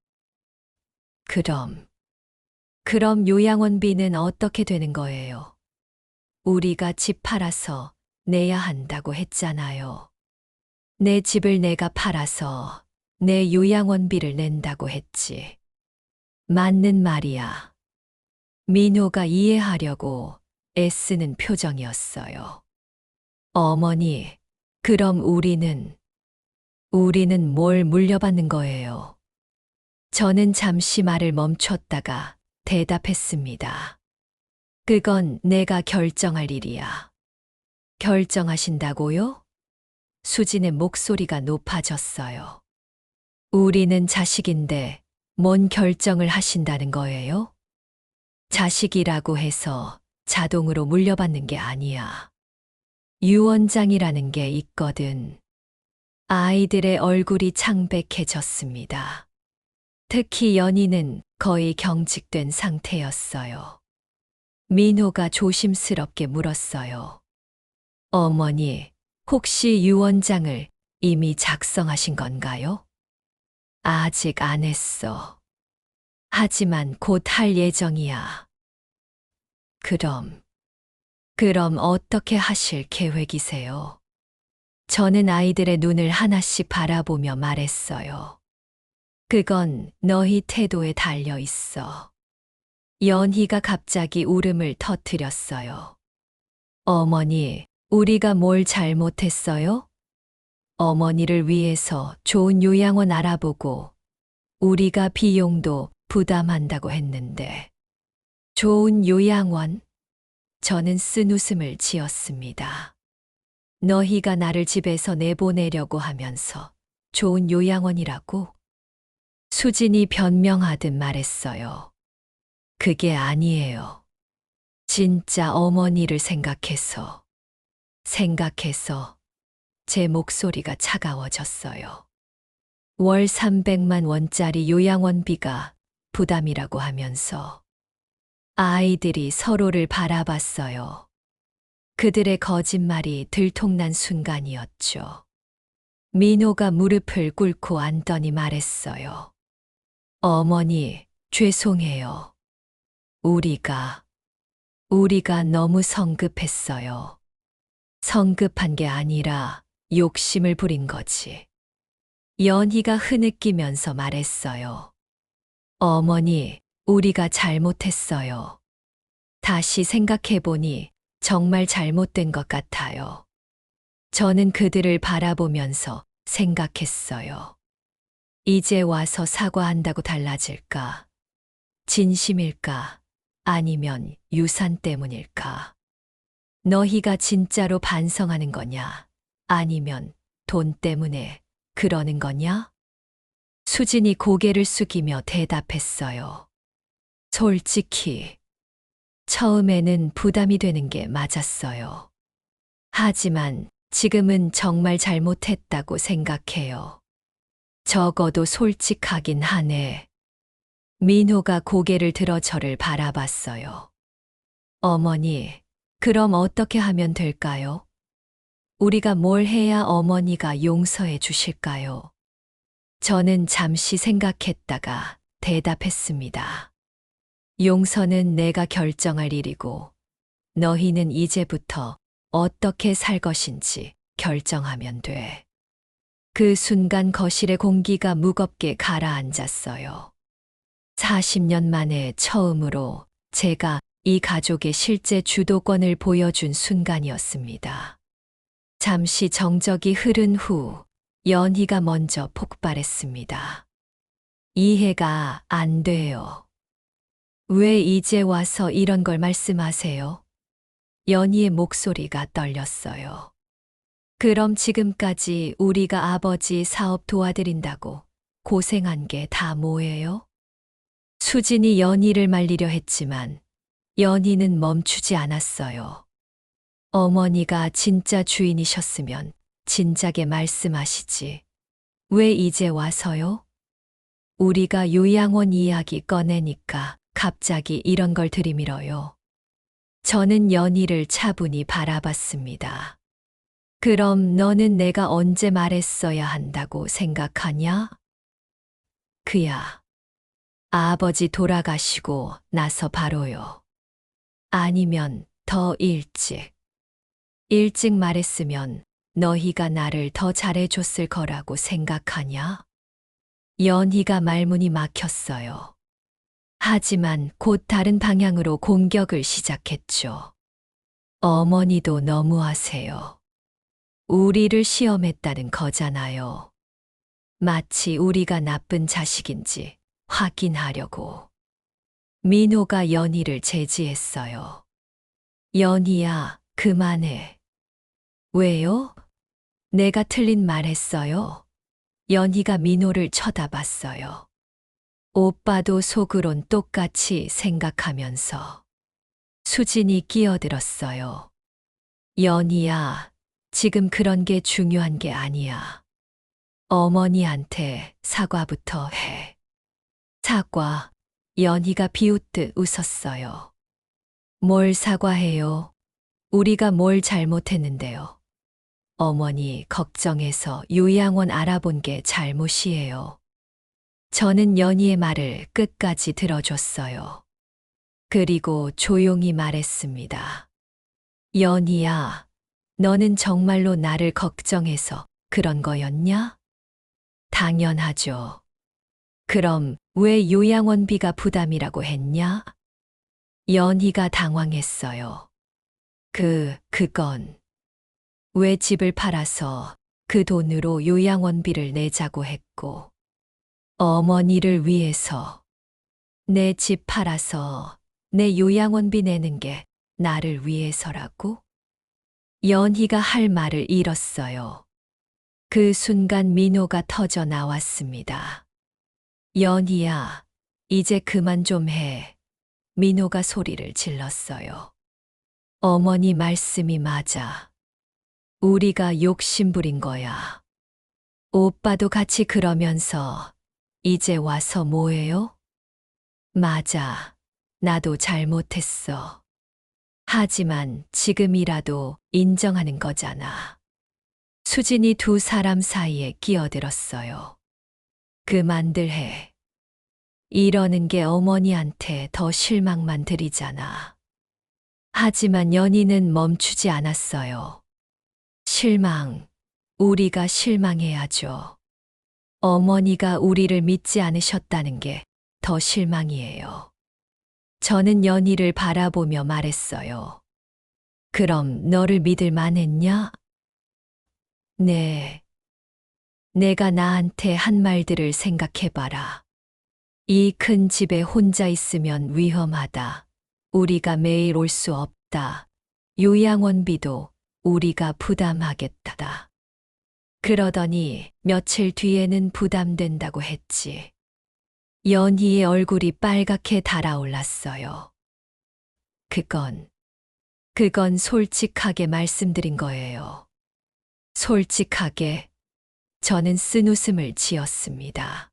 그럼 요양원비는 어떻게 되는 거예요? 우리가 집 팔아서 내야 한다고 했잖아요. 내 집을 내가 팔아서 내 요양원비를 낸다고 했지. 맞는 말이야. 민호가 이해하려고 애쓰는 표정이었어요. 어머니, 그럼 우리는 뭘 물려받는 거예요? 저는 잠시 말을 멈췄다가 대답했습니다. 그건 내가 결정할 일이야. 결정하신다고요? 수진의 목소리가 높아졌어요. 우리는 자식인데 뭔 결정을 하신다는 거예요? 자식이라고 해서 자동으로 물려받는 게 아니야. 유언장이라는 게 있거든. 아이들의 얼굴이 창백해졌습니다. 특히 연희는 거의 경직된 상태였어요. 민호가 조심스럽게 물었어요. 어머니, 혹시 유언장을 이미 작성하신 건가요? 아직 안 했어. 하지만 곧 할 예정이야. 그럼 어떻게 하실 계획이세요? 저는 아이들의 눈을 하나씩 바라보며 말했어요. 그건 너희 태도에 달려 있어. 연희가 갑자기 울음을 터뜨렸어요. 어머니, 우리가 뭘 잘못했어요? 어머니를 위해서 좋은 요양원 알아보고 우리가 비용도 부담한다고 했는데. 좋은 요양원? 저는 쓴웃음을 지었습니다. 너희가 나를 집에서 내보내려고 하면서 좋은 요양원이라고? 수진이 변명하듯 말했어요. 그게 아니에요. 진짜 어머니를 생각해서 제 목소리가 차가워졌어요. 월 300만 원짜리 요양원비가 부담이라고 하면서 아이들이 서로를 바라봤어요. 그들의 거짓말이 들통난 순간이었죠. 민호가 무릎을 꿇고 앉더니 말했어요. 어머니, 죄송해요. 우리가 너무 성급했어요. 성급한 게 아니라 욕심을 부린 거지. 연희가 흐느끼면서 말했어요. 어머니, 우리가 잘못했어요. 다시 생각해보니 정말 잘못된 것 같아요. 저는 그들을 바라보면서 생각했어요. 이제 와서 사과한다고 달라질까? 진심일까? 아니면 유산 때문일까? 너희가 진짜로 반성하는 거냐? 아니면 돈 때문에 그러는 거냐? 수진이 고개를 숙이며 대답했어요. 솔직히, 처음에는 부담이 되는 게 맞았어요. 하지만 지금은 정말 잘못했다고 생각해요. 적어도 솔직하긴 하네. 민호가 고개를 들어 저를 바라봤어요. 어머니, 그럼 어떻게 하면 될까요? 우리가 뭘 해야 어머니가 용서해 주실까요? 저는 잠시 생각했다가 대답했습니다. 용서는 내가 결정할 일이고, 너희는 이제부터 어떻게 살 것인지 결정하면 돼. 그 순간 거실의 공기가 무겁게 가라앉았어요. 40년 만에 처음으로 제가 이 가족의 실제 주도권을 보여준 순간이었습니다. 잠시 정적이 흐른 후 연희가 먼저 폭발했습니다. 이해가 안 돼요. 왜 이제 와서 이런 걸 말씀하세요? 연희의 목소리가 떨렸어요. 그럼 지금까지 우리가 아버지 사업 도와드린다고 고생한 게 다 뭐예요? 수진이 연희를 말리려 했지만 연희는 멈추지 않았어요. 어머니가 진짜 주인이셨으면 진작에 말씀하시지. 왜 이제 와서요? 우리가 요양원 이야기 꺼내니까 갑자기 이런 걸 들이밀어요. 저는 연희를 차분히 바라봤습니다. 그럼 너는 내가 언제 말했어야 한다고 생각하냐? 그야. 아버지 돌아가시고 나서 바로요. 아니면 더 일찍. 일찍 말했으면 너희가 나를 더 잘해줬을 거라고 생각하냐? 연희가 말문이 막혔어요. 하지만 곧 다른 방향으로 공격을 시작했죠. 어머니도 너무하세요. 우리를 시험했다는 거잖아요. 마치 우리가 나쁜 자식인지 확인하려고. 민호가 연희를 제지했어요. 연희야, 그만해. 왜요? 내가 틀린 말 했어요. 연희가 민호를 쳐다봤어요. 오빠도 속으론 똑같이 생각하면서. 수진이 끼어들었어요. 연희야, 지금 그런 게 중요한 게 아니야. 어머니한테 사과부터 해. 사과. 연희가 비웃듯 웃었어요. 뭘 사과해요? 우리가 뭘 잘못했는데요. 어머니 걱정해서 요양원 알아본 게 잘못이에요. 저는 연희의 말을 끝까지 들어줬어요. 그리고 조용히 말했습니다. 연희야, 너는 정말로 나를 걱정해서 그런 거였냐? 당연하죠. 그럼 왜 요양원비가 부담이라고 했냐? 연희가 당황했어요. 그건 왜 집을 팔아서 그 돈으로 요양원비를 내자고 했고, 어머니를 위해서 내 집 팔아서 내 요양원비 내는 게 나를 위해서라고? 연희가 할 말을 잃었어요. 그 순간 민호가 터져 나왔습니다. 연희야, 이제 그만 좀 해. 민호가 소리를 질렀어요. 어머니 말씀이 맞아. 우리가 욕심부린 거야. 오빠도 같이 그러면서 이제 와서 뭐해요? 맞아. 나도 잘못했어. 하지만 지금이라도 인정하는 거잖아. 수진이 두 사람 사이에 끼어들었어요. 그만들 해. 이러는 게 어머니한테 더 실망만 드리잖아. 하지만 연희는 멈추지 않았어요. 실망. 우리가 실망해야죠. 어머니가 우리를 믿지 않으셨다는 게 더 실망이에요. 저는 연희를 바라보며 말했어요. 그럼 너를 믿을 만했냐? 네. 내가 나한테 한 말들을 생각해봐라. 이 큰 집에 혼자 있으면 위험하다. 우리가 매일 올 수 없다. 요양원비도 우리가 부담하겠다. 그러더니 며칠 뒤에는 부담된다고 했지. 연희의 얼굴이 빨갛게 달아올랐어요. 그건 솔직하게 말씀드린 거예요. 솔직하게. 저는 쓴웃음을 지었습니다.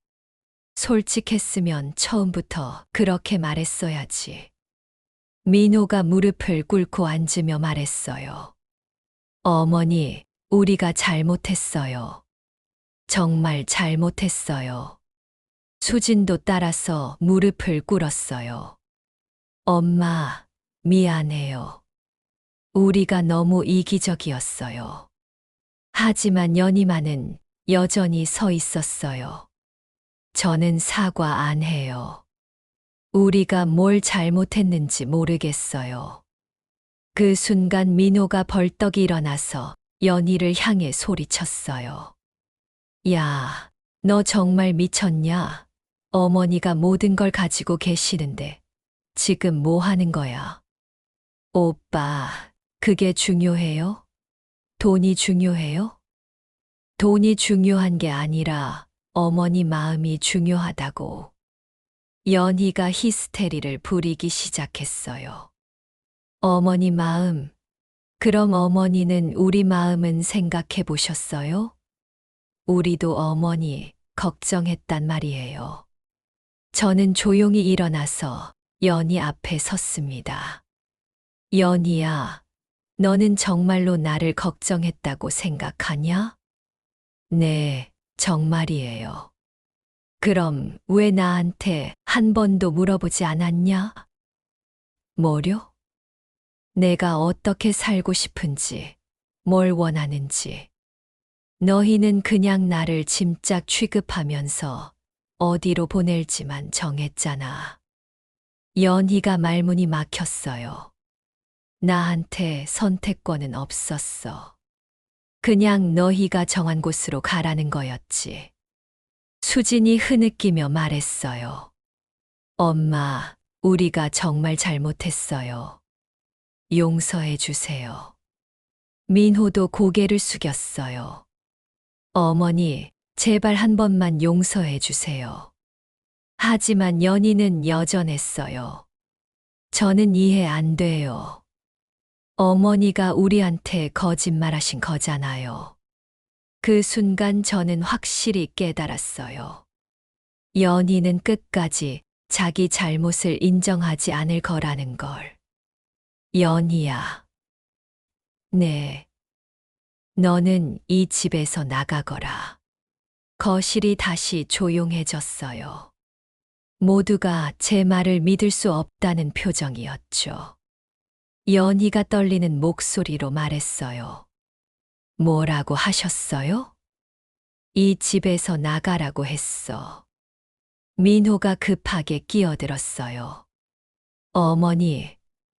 솔직했으면 처음부터 그렇게 말했어야지. 민호가 무릎을 꿇고 앉으며 말했어요. 어머니, 우리가 잘못했어요. 정말 잘못했어요. 수진도 따라서 무릎을 꿇었어요. 엄마, 미안해요. 우리가 너무 이기적이었어요. 하지만 연희만은 여전히 서 있었어요. 저는 사과 안 해요. 우리가 뭘 잘못했는지 모르겠어요. 그 순간 민호가 벌떡 일어나서 연희를 향해 소리쳤어요. 야, 너 정말 미쳤냐? 어머니가 모든 걸 가지고 계시는데 지금 뭐 하는 거야? 오빠, 그게 중요해요? 돈이 중요해요? 돈이 중요한 게 아니라 어머니 마음이 중요하다고. 연희가 히스테리를 부리기 시작했어요. 어머니 마음. 그럼 어머니는 우리 마음은 생각해 보셨어요? 우리도 어머니 걱정했단 말이에요. 저는 조용히 일어나서 연희 앞에 섰습니다. 연희야, 너는 정말로 나를 걱정했다고 생각하냐? 네, 정말이에요. 그럼 왜 나한테 한 번도 물어보지 않았냐? 뭐려? 내가 어떻게 살고 싶은지, 뭘 원하는지. 너희는 그냥 나를 짐짝 취급하면서 어디로 보낼지만 정했잖아. 연희가 말문이 막혔어요. 나한테 선택권은 없었어. 그냥 너희가 정한 곳으로 가라는 거였지. 수진이 흐느끼며 말했어요. 엄마, 우리가 정말 잘못했어요. 용서해 주세요. 민호도 고개를 숙였어요. 어머니, 제발 한 번만 용서해 주세요. 하지만 연희는 여전했어요. 저는 이해 안 돼요. 어머니가 우리한테 거짓말하신 거잖아요. 그 순간 저는 확실히 깨달았어요. 연희는 끝까지 자기 잘못을 인정하지 않을 거라는 걸. 연희야. 네. 너는 이 집에서 나가거라. 거실이 다시 조용해졌어요. 모두가 제 말을 믿을 수 없다는 표정이었죠. 연희가 떨리는 목소리로 말했어요. 뭐라고 하셨어요? 이 집에서 나가라고 했어. 민호가 급하게 끼어들었어요. 어머니,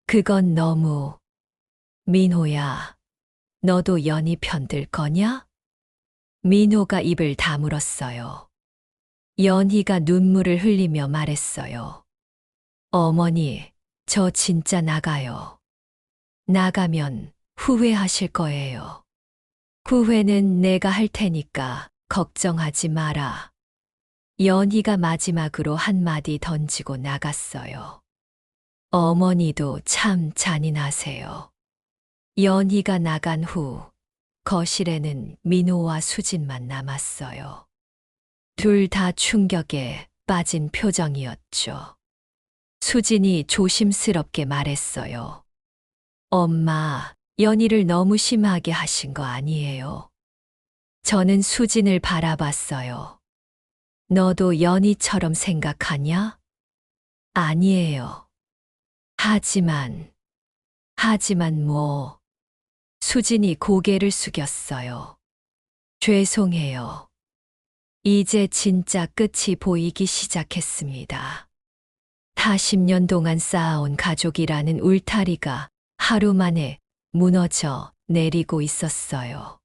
그건 너무... 민호야, 너도 연희 편들 거냐? 민호가 입을 다물었어요. 연희가 눈물을 흘리며 말했어요. 어머니, 저 진짜 나가요. 나가면 후회하실 거예요. 후회는 내가 할 테니까 걱정하지 마라. 연희가 마지막으로 한마디 던지고 나갔어요. 어머니도 참 잔인하세요. 연희가 나간 후 거실에는 민호와 수진만 남았어요. 둘 다 충격에 빠진 표정이었죠. 수진이 조심스럽게 말했어요. 엄마, 연희를 너무 심하게 하신 거 아니에요. 저는 수진을 바라봤어요. 너도 연희처럼 생각하냐? 아니에요. 하지만 뭐. 수진이 고개를 숙였어요. 죄송해요. 이제 진짜 끝이 보이기 시작했습니다. 40년 동안 쌓아온 가족이라는 울타리가 하루 만에 무너져 내리고 있었어요.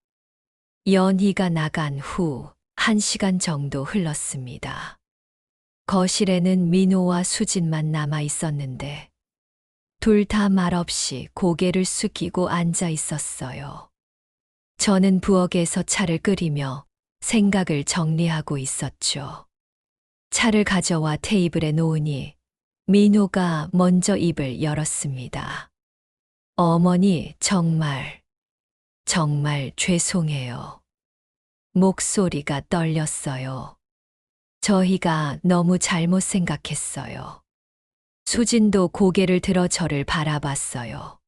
연희가 나간 후 1시간 정도 흘렀습니다. 거실에는 민호와 수진만 남아 있었는데 둘 다 말없이 고개를 숙이고 앉아 있었어요. 저는 부엌에서 차를 끓이며 생각을 정리하고 있었죠. 차를 가져와 테이블에 놓으니 민호가 먼저 입을 열었습니다. 어머니, 정말 죄송해요. 목소리가 떨렸어요. 저희가 너무 잘못 생각했어요. 수진도 고개를 들어 저를 바라봤어요.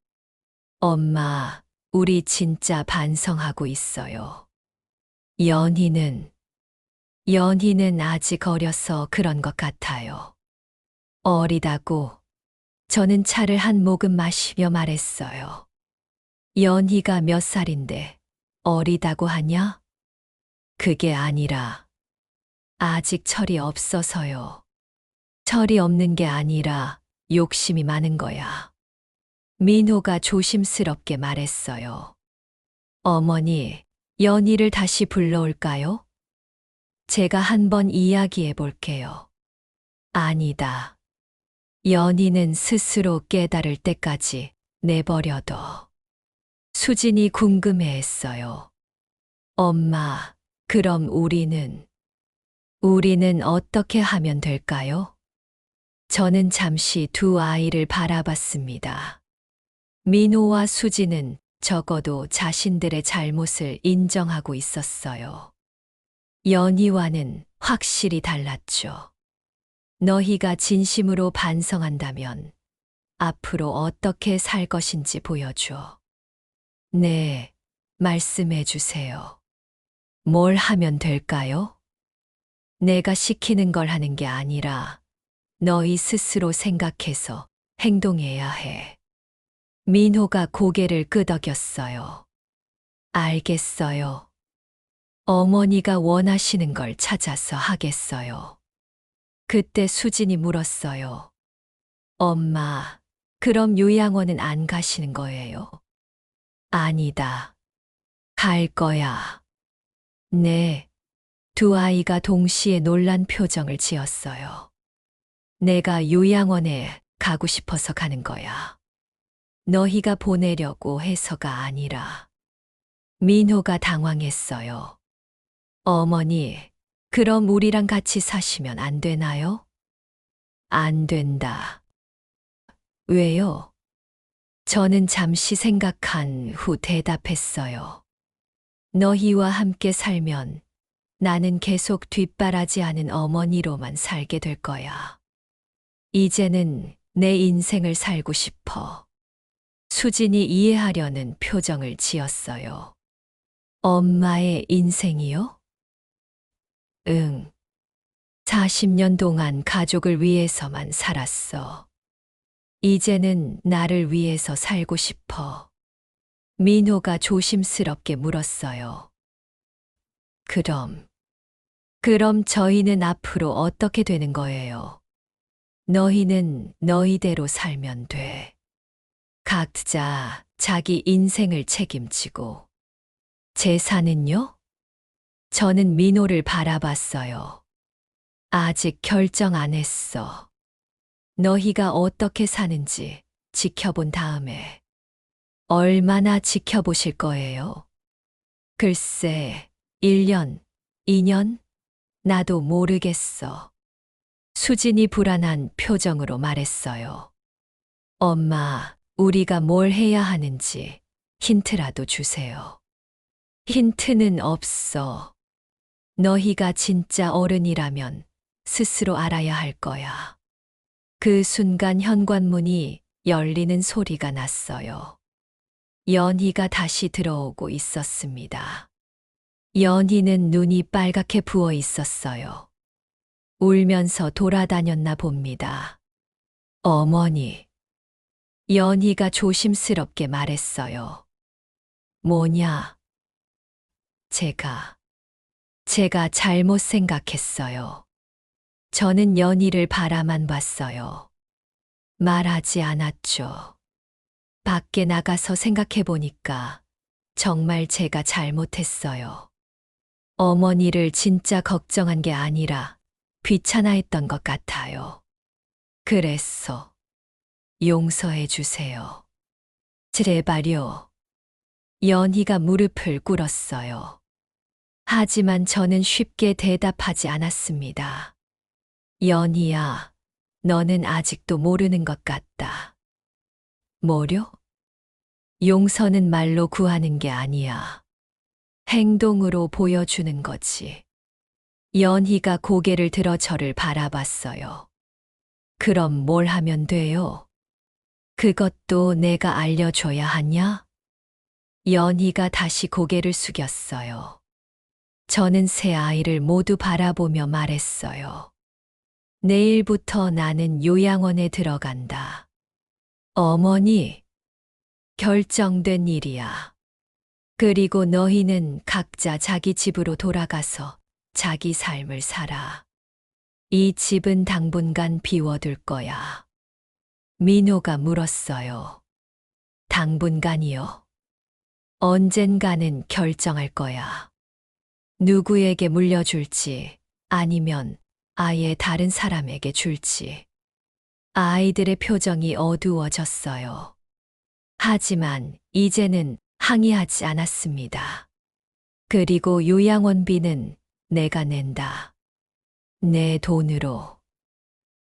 엄마, 우리 진짜 반성하고 있어요. 연희는 아직 어려서 그런 것 같아요. 어리다고. 저는 차를 한 모금 마시며 말했어요. 연희가 몇 살인데 어리다고 하냐? 그게 아니라 아직 철이 없어서요. 철이 없는 게 아니라 욕심이 많은 거야. 민호가 조심스럽게 말했어요. 어머니, 연희를 다시 불러올까요? 제가 한번 이야기해 볼게요. 아니다. 연희는 스스로 깨달을 때까지 내버려둬. 수진이 궁금해했어요. 엄마, 그럼 우리는 어떻게 하면 될까요? 저는 잠시 두 아이를 바라봤습니다. 민호와 수진은 적어도 자신들의 잘못을 인정하고 있었어요. 연희와는 확실히 달랐죠. 너희가 진심으로 반성한다면 앞으로 어떻게 살 것인지 보여줘. 네, 말씀해 주세요. 뭘 하면 될까요? 내가 시키는 걸 하는 게 아니라 너희 스스로 생각해서 행동해야 해. 민호가 고개를 끄덕였어요. 알겠어요. 어머니가 원하시는 걸 찾아서 하겠어요. 그때 수진이 물었어요. 엄마, 그럼 요양원은 안 가시는 거예요? 아니다. 갈 거야. 네. 두 아이가 동시에 놀란 표정을 지었어요. 내가 요양원에 가고 싶어서 가는 거야. 너희가 보내려고 해서가 아니라. 민호가 당황했어요. 어머니, 그럼 우리랑 같이 사시면 안 되나요? 안 된다. 왜요? 저는 잠시 생각한 후 대답했어요. 너희와 함께 살면 나는 계속 뒷바라지하는 어머니로만 살게 될 거야. 이제는 내 인생을 살고 싶어. 수진이 이해하려는 표정을 지었어요. 엄마의 인생이요? 응. 40년 동안 가족을 위해서만 살았어. 이제는 나를 위해서 살고 싶어. 민호가 조심스럽게 물었어요. 그럼 저희는 앞으로 어떻게 되는 거예요? 너희는 너희대로 살면 돼. 각자 자기 인생을 책임지고. 재산은요? 저는 민호를 바라봤어요. 아직 결정 안 했어. 너희가 어떻게 사는지 지켜본 다음에. 얼마나 지켜보실 거예요? 글쎄, 1년, 2년? 나도 모르겠어. 수진이 불안한 표정으로 말했어요. 엄마, 우리가 뭘 해야 하는지 힌트라도 주세요. 힌트는 없어. 너희가 진짜 어른이라면 스스로 알아야 할 거야. 그 순간 현관문이 열리는 소리가 났어요. 연희가 다시 들어오고 있었습니다. 연희는 눈이 빨갛게 부어 있었어요. 울면서 돌아다녔나 봅니다. 어머니. 연희가 조심스럽게 말했어요. 뭐냐? 제가 잘못 생각했어요. 저는 연희를 바라만 봤어요. 말하지 않았죠. 밖에 나가서 생각해 보니까 정말 제가 잘못했어요. 어머니를 진짜 걱정한 게 아니라 귀찮아했던 것 같아요. 그래서 용서해 주세요. 제발요. 연희가 무릎을 꿇었어요. 하지만 저는 쉽게 대답하지 않았습니다. 연희야, 너는 아직도 모르는 것 같다. 뭐려? 용서는 말로 구하는 게 아니야. 행동으로 보여주는 거지. 연희가 고개를 들어 저를 바라봤어요. 그럼 뭘 하면 돼요? 그것도 내가 알려줘야 하냐? 연희가 다시 고개를 숙였어요. 저는 세 아이를 모두 바라보며 말했어요. 내일부터 나는 요양원에 들어간다. 어머니, 결정된 일이야. 그리고 너희는 각자 자기 집으로 돌아가서 자기 삶을 살아. 이 집은 당분간 비워둘 거야. 민호가 물었어요. 당분간이요. 언젠가는 결정할 거야. 누구에게 물려줄지 아니면 아예 다른 사람에게 줄지. 아이들의 표정이 어두워졌어요. 하지만 이제는 항의하지 않았습니다. 그리고 요양원비는 내가 낸다. 내 돈으로.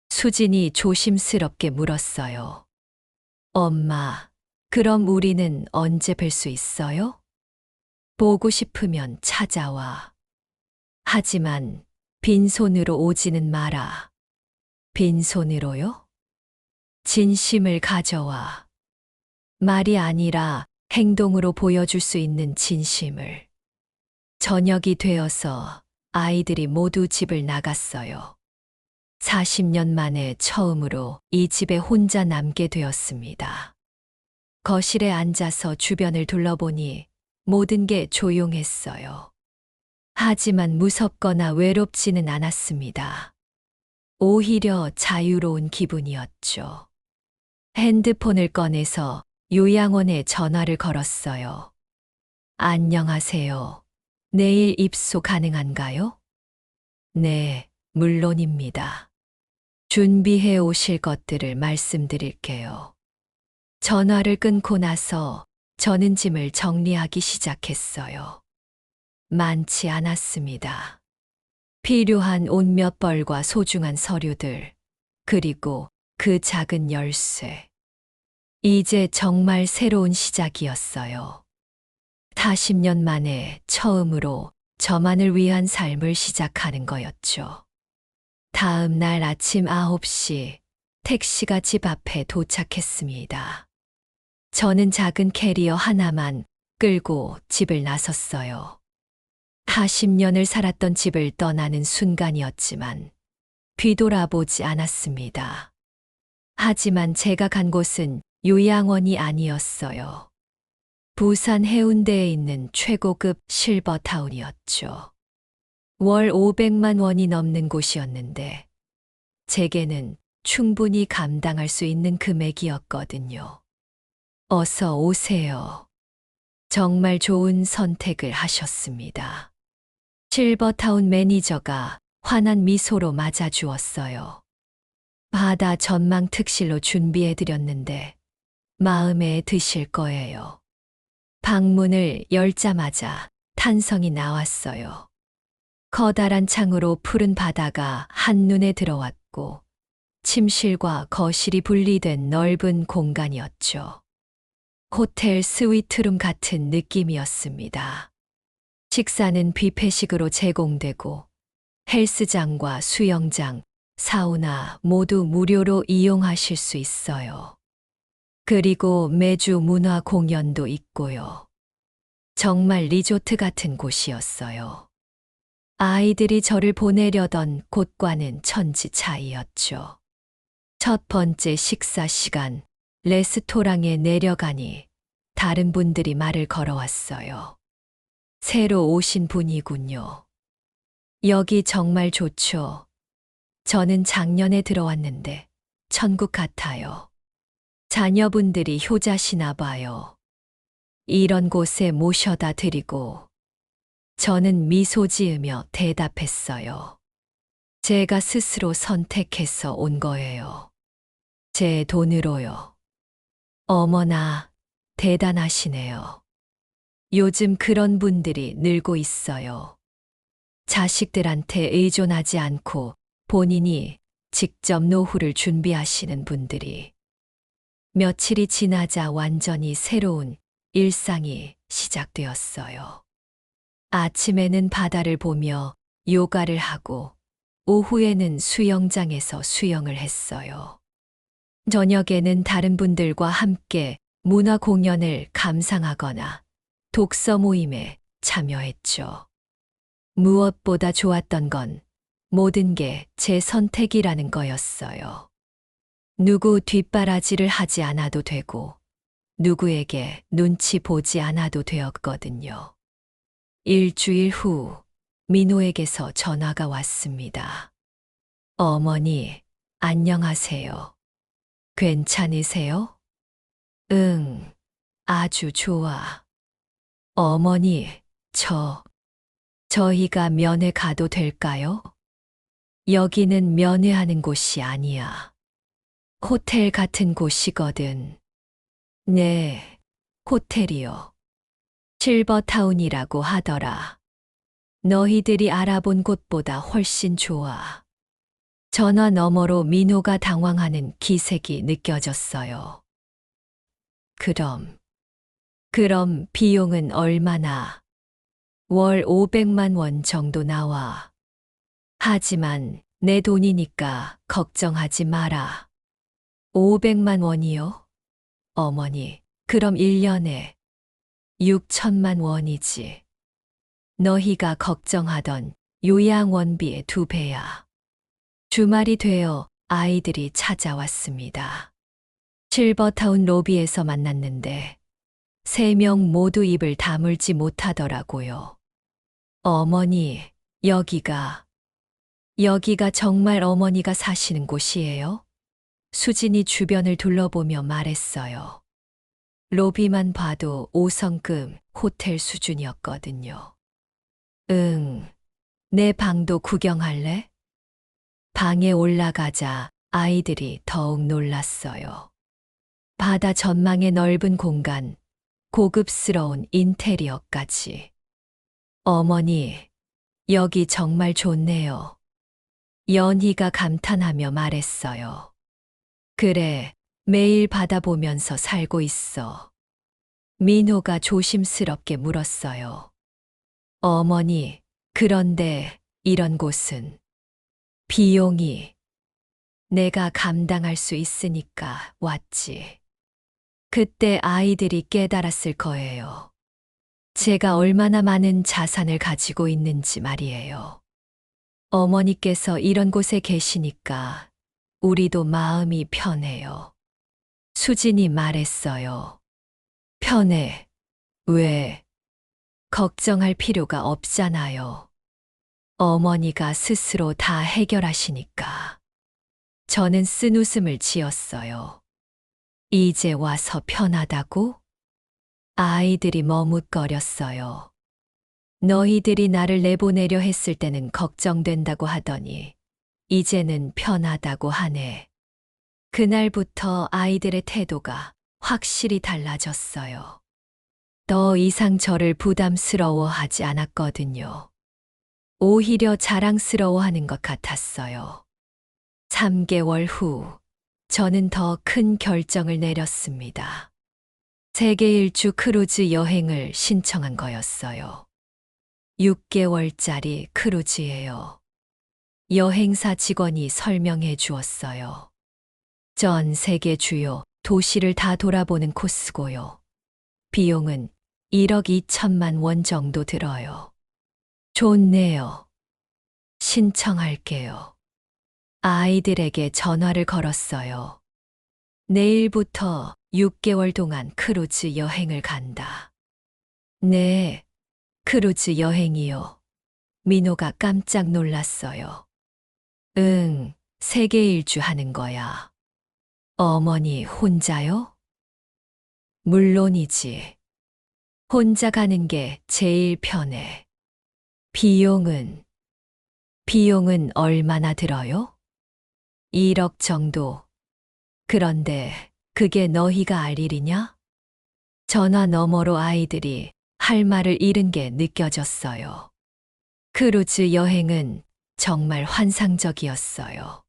수진이 조심스럽게 물었어요. 엄마, 그럼 우리는 언제 뵐 수 있어요? 보고 싶으면 찾아와. 하지만 빈손으로 오지는 마라. 빈손으로요? 진심을 가져와. 말이 아니라 행동으로 보여줄 수 있는 진심을. 저녁이 되어서 아이들이 모두 집을 나갔어요. 40년 만에 처음으로 이 집에 혼자 남게 되었습니다. 거실에 앉아서 주변을 둘러보니 모든 게 조용했어요. 하지만 무섭거나 외롭지는 않았습니다. 오히려 자유로운 기분이었죠. 핸드폰을 꺼내서 요양원에 전화를 걸었어요. 안녕하세요. 내일 입소 가능한가요? 네, 물론입니다. 준비해 오실 것들을 말씀드릴게요. 전화를 끊고 나서 저는 짐을 정리하기 시작했어요. 많지 않았습니다. 필요한 옷 몇 벌과 소중한 서류들, 그리고 그 작은 열쇠. 이제 정말 새로운 시작이었어요. 40년 만에 처음으로 저만을 위한 삶을 시작하는 거였죠. 다음 날 아침 9시 택시가 집 앞에 도착했습니다. 저는 작은 캐리어 하나만 끌고 집을 나섰어요. 40년을 살았던 집을 떠나는 순간이었지만 뒤돌아보지 않았습니다. 하지만 제가 간 곳은 요양원이 아니었어요. 부산 해운대에 있는 최고급 실버타운이었죠. 월 500만 원이 넘는 곳이었는데 제게는 충분히 감당할 수 있는 금액이었거든요. 어서 오세요. 정말 좋은 선택을 하셨습니다. 실버타운 매니저가 환한 미소로 맞아주었어요. 바다 전망 특실로 준비해드렸는데 마음에 드실 거예요. 방문을 열자마자 탄성이 나왔어요. 커다란 창으로 푸른 바다가 한눈에 들어왔고 침실과 거실이 분리된 넓은 공간이었죠. 호텔 스위트룸 같은 느낌이었습니다. 식사는 뷔페식으로 제공되고 헬스장과 수영장, 사우나 모두 무료로 이용하실 수 있어요. 그리고 매주 문화 공연도 있고요. 정말 리조트 같은 곳이었어요. 아이들이 저를 보내려던 곳과는 천지 차이였죠. 첫 번째 식사 시간, 레스토랑에 내려가니 다른 분들이 말을 걸어왔어요. 새로 오신 분이군요. 여기 정말 좋죠. 저는 작년에 들어왔는데 천국 같아요. 자녀분들이 효자시나 봐요. 이런 곳에 모셔다 드리고 저는 미소 지으며 대답했어요. 제가 스스로 선택해서 온 거예요. 제 돈으로요. 어머나, 대단하시네요. 요즘 그런 분들이 늘고 있어요. 자식들한테 의존하지 않고 본인이 직접 노후를 준비하시는 분들이. 며칠이 지나자 완전히 새로운 일상이 시작되었어요. 아침에는 바다를 보며 요가를 하고 오후에는 수영장에서 수영을 했어요. 저녁에는 다른 분들과 함께 문화 공연을 감상하거나 독서 모임에 참여했죠. 무엇보다 좋았던 건 모든 게 제 선택이라는 거였어요. 누구 뒷바라지를 하지 않아도 되고 누구에게 눈치 보지 않아도 되었거든요. 일주일 후 민호에게서 전화가 왔습니다. 어머니, 안녕하세요. 괜찮으세요? 응, 아주 좋아. 어머니, 저희가 면회 가도 될까요? 여기는 면회하는 곳이 아니야. 호텔 같은 곳이거든. 네, 호텔이요. 실버타운이라고 하더라. 너희들이 알아본 곳보다 훨씬 좋아. 전화 너머로 민호가 당황하는 기색이 느껴졌어요. 그럼 비용은 얼마나? 월 500만 원 정도 나와. 하지만 내 돈이니까 걱정하지 마라. 500만 원이요? 어머니, 그럼 1년에 6천만 원이지. 너희가 걱정하던 요양원비의 2배야. 주말이 되어 아이들이 찾아왔습니다. 실버타운 로비에서 만났는데 3명 모두 입을 다물지 못하더라고요. 어머니, 여기가 정말 어머니가 사시는 곳이에요? 수진이 주변을 둘러보며 말했어요. 로비만 봐도 5성급 호텔 수준이었거든요. 응, 내 방도 구경할래? 방에 올라가자 아이들이 더욱 놀랐어요. 바다 전망의 넓은 공간, 고급스러운 인테리어까지. 어머니, 여기 정말 좋네요. 연희가 감탄하며 말했어요. 그래, 매일 바다 보면서 살고 있어. 민호가 조심스럽게 물었어요. 어머니, 그런데 이런 곳은 비용이 내가 감당할 수 있으니까 왔지. 그때 아이들이 깨달았을 거예요. 제가 얼마나 많은 자산을 가지고 있는지 말이에요. 어머니께서 이런 곳에 계시니까 우리도 마음이 편해요. 수진이 말했어요. 편해. 왜? 걱정할 필요가 없잖아요. 어머니가 스스로 다 해결하시니까. 저는 쓴웃음을 지었어요. 이제 와서 편하다고? 아이들이 머뭇거렸어요. 너희들이 나를 내보내려 했을 때는 걱정된다고 하더니 이제는 편하다고 하네. 그날부터 아이들의 태도가 확실히 달라졌어요. 더 이상 저를 부담스러워하지 않았거든요. 오히려 자랑스러워하는 것 같았어요. 3개월 후, 저는 더 큰 결정을 내렸습니다. 세계 일주 크루즈 여행을 신청한 거였어요. 6개월짜리 크루즈예요. 여행사 직원이 설명해 주었어요. 전 세계 주요 도시를 다 돌아보는 코스고요. 비용은 1억 2천만 원 정도 들어요. 좋네요. 신청할게요. 아이들에게 전화를 걸었어요. 내일부터 6개월 동안 크루즈 여행을 간다. 네, 크루즈 여행이요. 민호가 깜짝 놀랐어요. 응, 세계 일주 하는 거야. 어머니 혼자요? 물론이지. 혼자 가는 게 제일 편해. 비용은 얼마나 들어요? 1억 정도. 그런데 그게 너희가 알 일이냐? 전화 너머로 아이들이 할 말을 잃은 게 느껴졌어요. 크루즈 여행은 정말 환상적이었어요.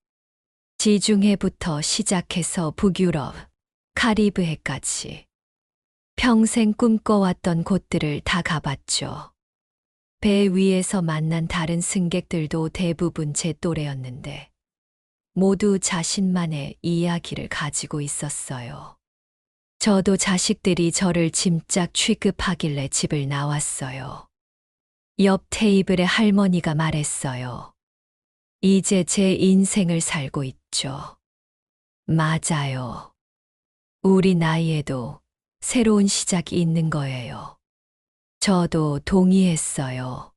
지중해부터 시작해서 북유럽, 카리브해까지 평생 꿈꿔왔던 곳들을 다 가봤죠. 배 위에서 만난 다른 승객들도 대부분 제 또래였는데 모두 자신만의 이야기를 가지고 있었어요. 저도 자식들이 저를 짐짝 취급하길래 집을 나왔어요. 옆 테이블의 할머니가 말했어요. 이제 제 인생을 살고 있죠. 맞아요. 우리 나이에도 새로운 시작이 있는 거예요. 저도 동의했어요.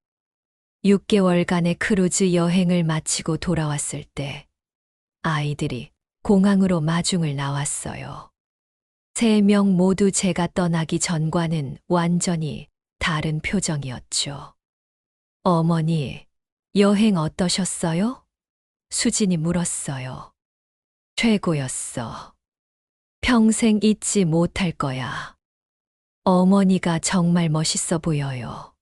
6개월간의 크루즈 여행을 마치고 돌아왔을 때 아이들이 공항으로 마중을 나왔어요. 3명 모두 제가 떠나기 전과는 완전히 다른 표정이었죠. 어머니, 여행 어떠셨어요? 수진이 물었어요. 최고였어. 평생 잊지 못할 거야. 어머니가 정말 멋있어 보여요.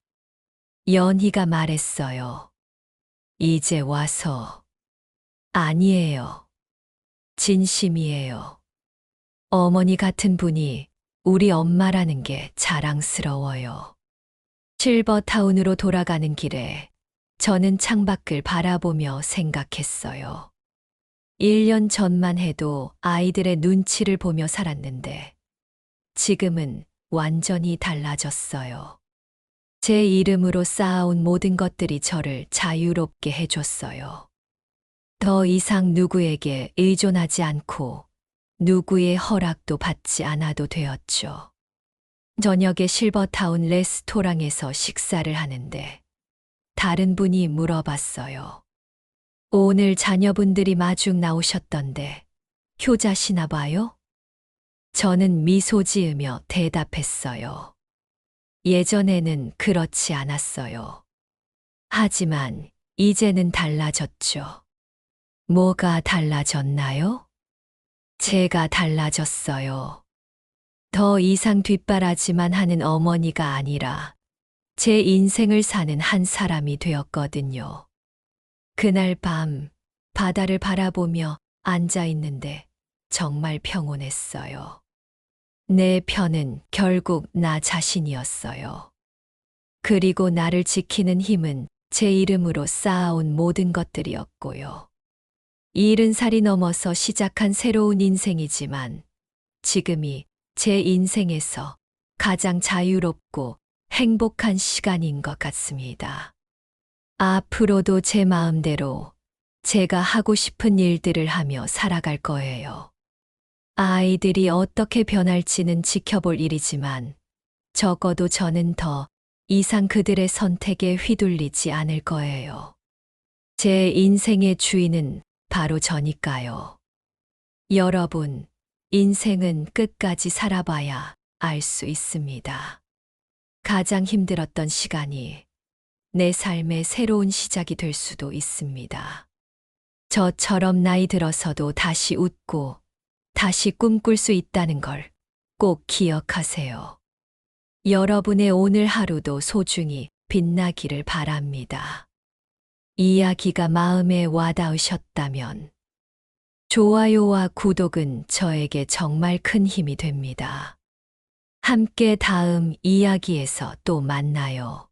연희가 말했어요. 이제 와서. 아니에요. 진심이에요. 어머니 같은 분이 우리 엄마라는 게 자랑스러워요. 실버타운으로 돌아가는 길에 저는 창밖을 바라보며 생각했어요. 1년 전만 해도 아이들의 눈치를 보며 살았는데 지금은 완전히 달라졌어요. 제 이름으로 쌓아온 모든 것들이 저를 자유롭게 해줬어요. 더 이상 누구에게 의존하지 않고 누구의 허락도 받지 않아도 되었죠. 저녁에 실버타운 레스토랑에서 식사를 하는데 다른 분이 물어봤어요. 오늘 자녀분들이 마중 나오셨던데 효자시나 봐요? 저는 미소 지으며 대답했어요. 예전에는 그렇지 않았어요. 하지만 이제는 달라졌죠. 뭐가 달라졌나요? 제가 달라졌어요. 더 이상 뒷바라지만 하는 어머니가 아니라 제 인생을 사는 한 사람이 되었거든요. 그날 밤 바다를 바라보며 앉아 있는데 정말 평온했어요. 내 편은 결국 나 자신이었어요. 그리고 나를 지키는 힘은 제 이름으로 쌓아온 모든 것들이었고요. 70살이 넘어서 시작한 새로운 인생이지만 지금이 제 인생에서 가장 자유롭고 행복한 시간인 것 같습니다. 앞으로도 제 마음대로 제가 하고 싶은 일들을 하며 살아갈 거예요. 아이들이 어떻게 변할지는 지켜볼 일이지만 적어도 저는 더 이상 그들의 선택에 휘둘리지 않을 거예요. 제 인생의 주인은 바로 저니까요. 여러분, 인생은 끝까지 살아봐야 알 수 있습니다. 가장 힘들었던 시간이 내 삶의 새로운 시작이 될 수도 있습니다. 저처럼 나이 들어서도 다시 웃고 다시 꿈꿀 수 있다는 걸 꼭 기억하세요. 여러분의 오늘 하루도 소중히 빛나기를 바랍니다. 이야기가 마음에 와닿으셨다면 좋아요와 구독은 저에게 정말 큰 힘이 됩니다. 함께 다음 이야기에서 또 만나요.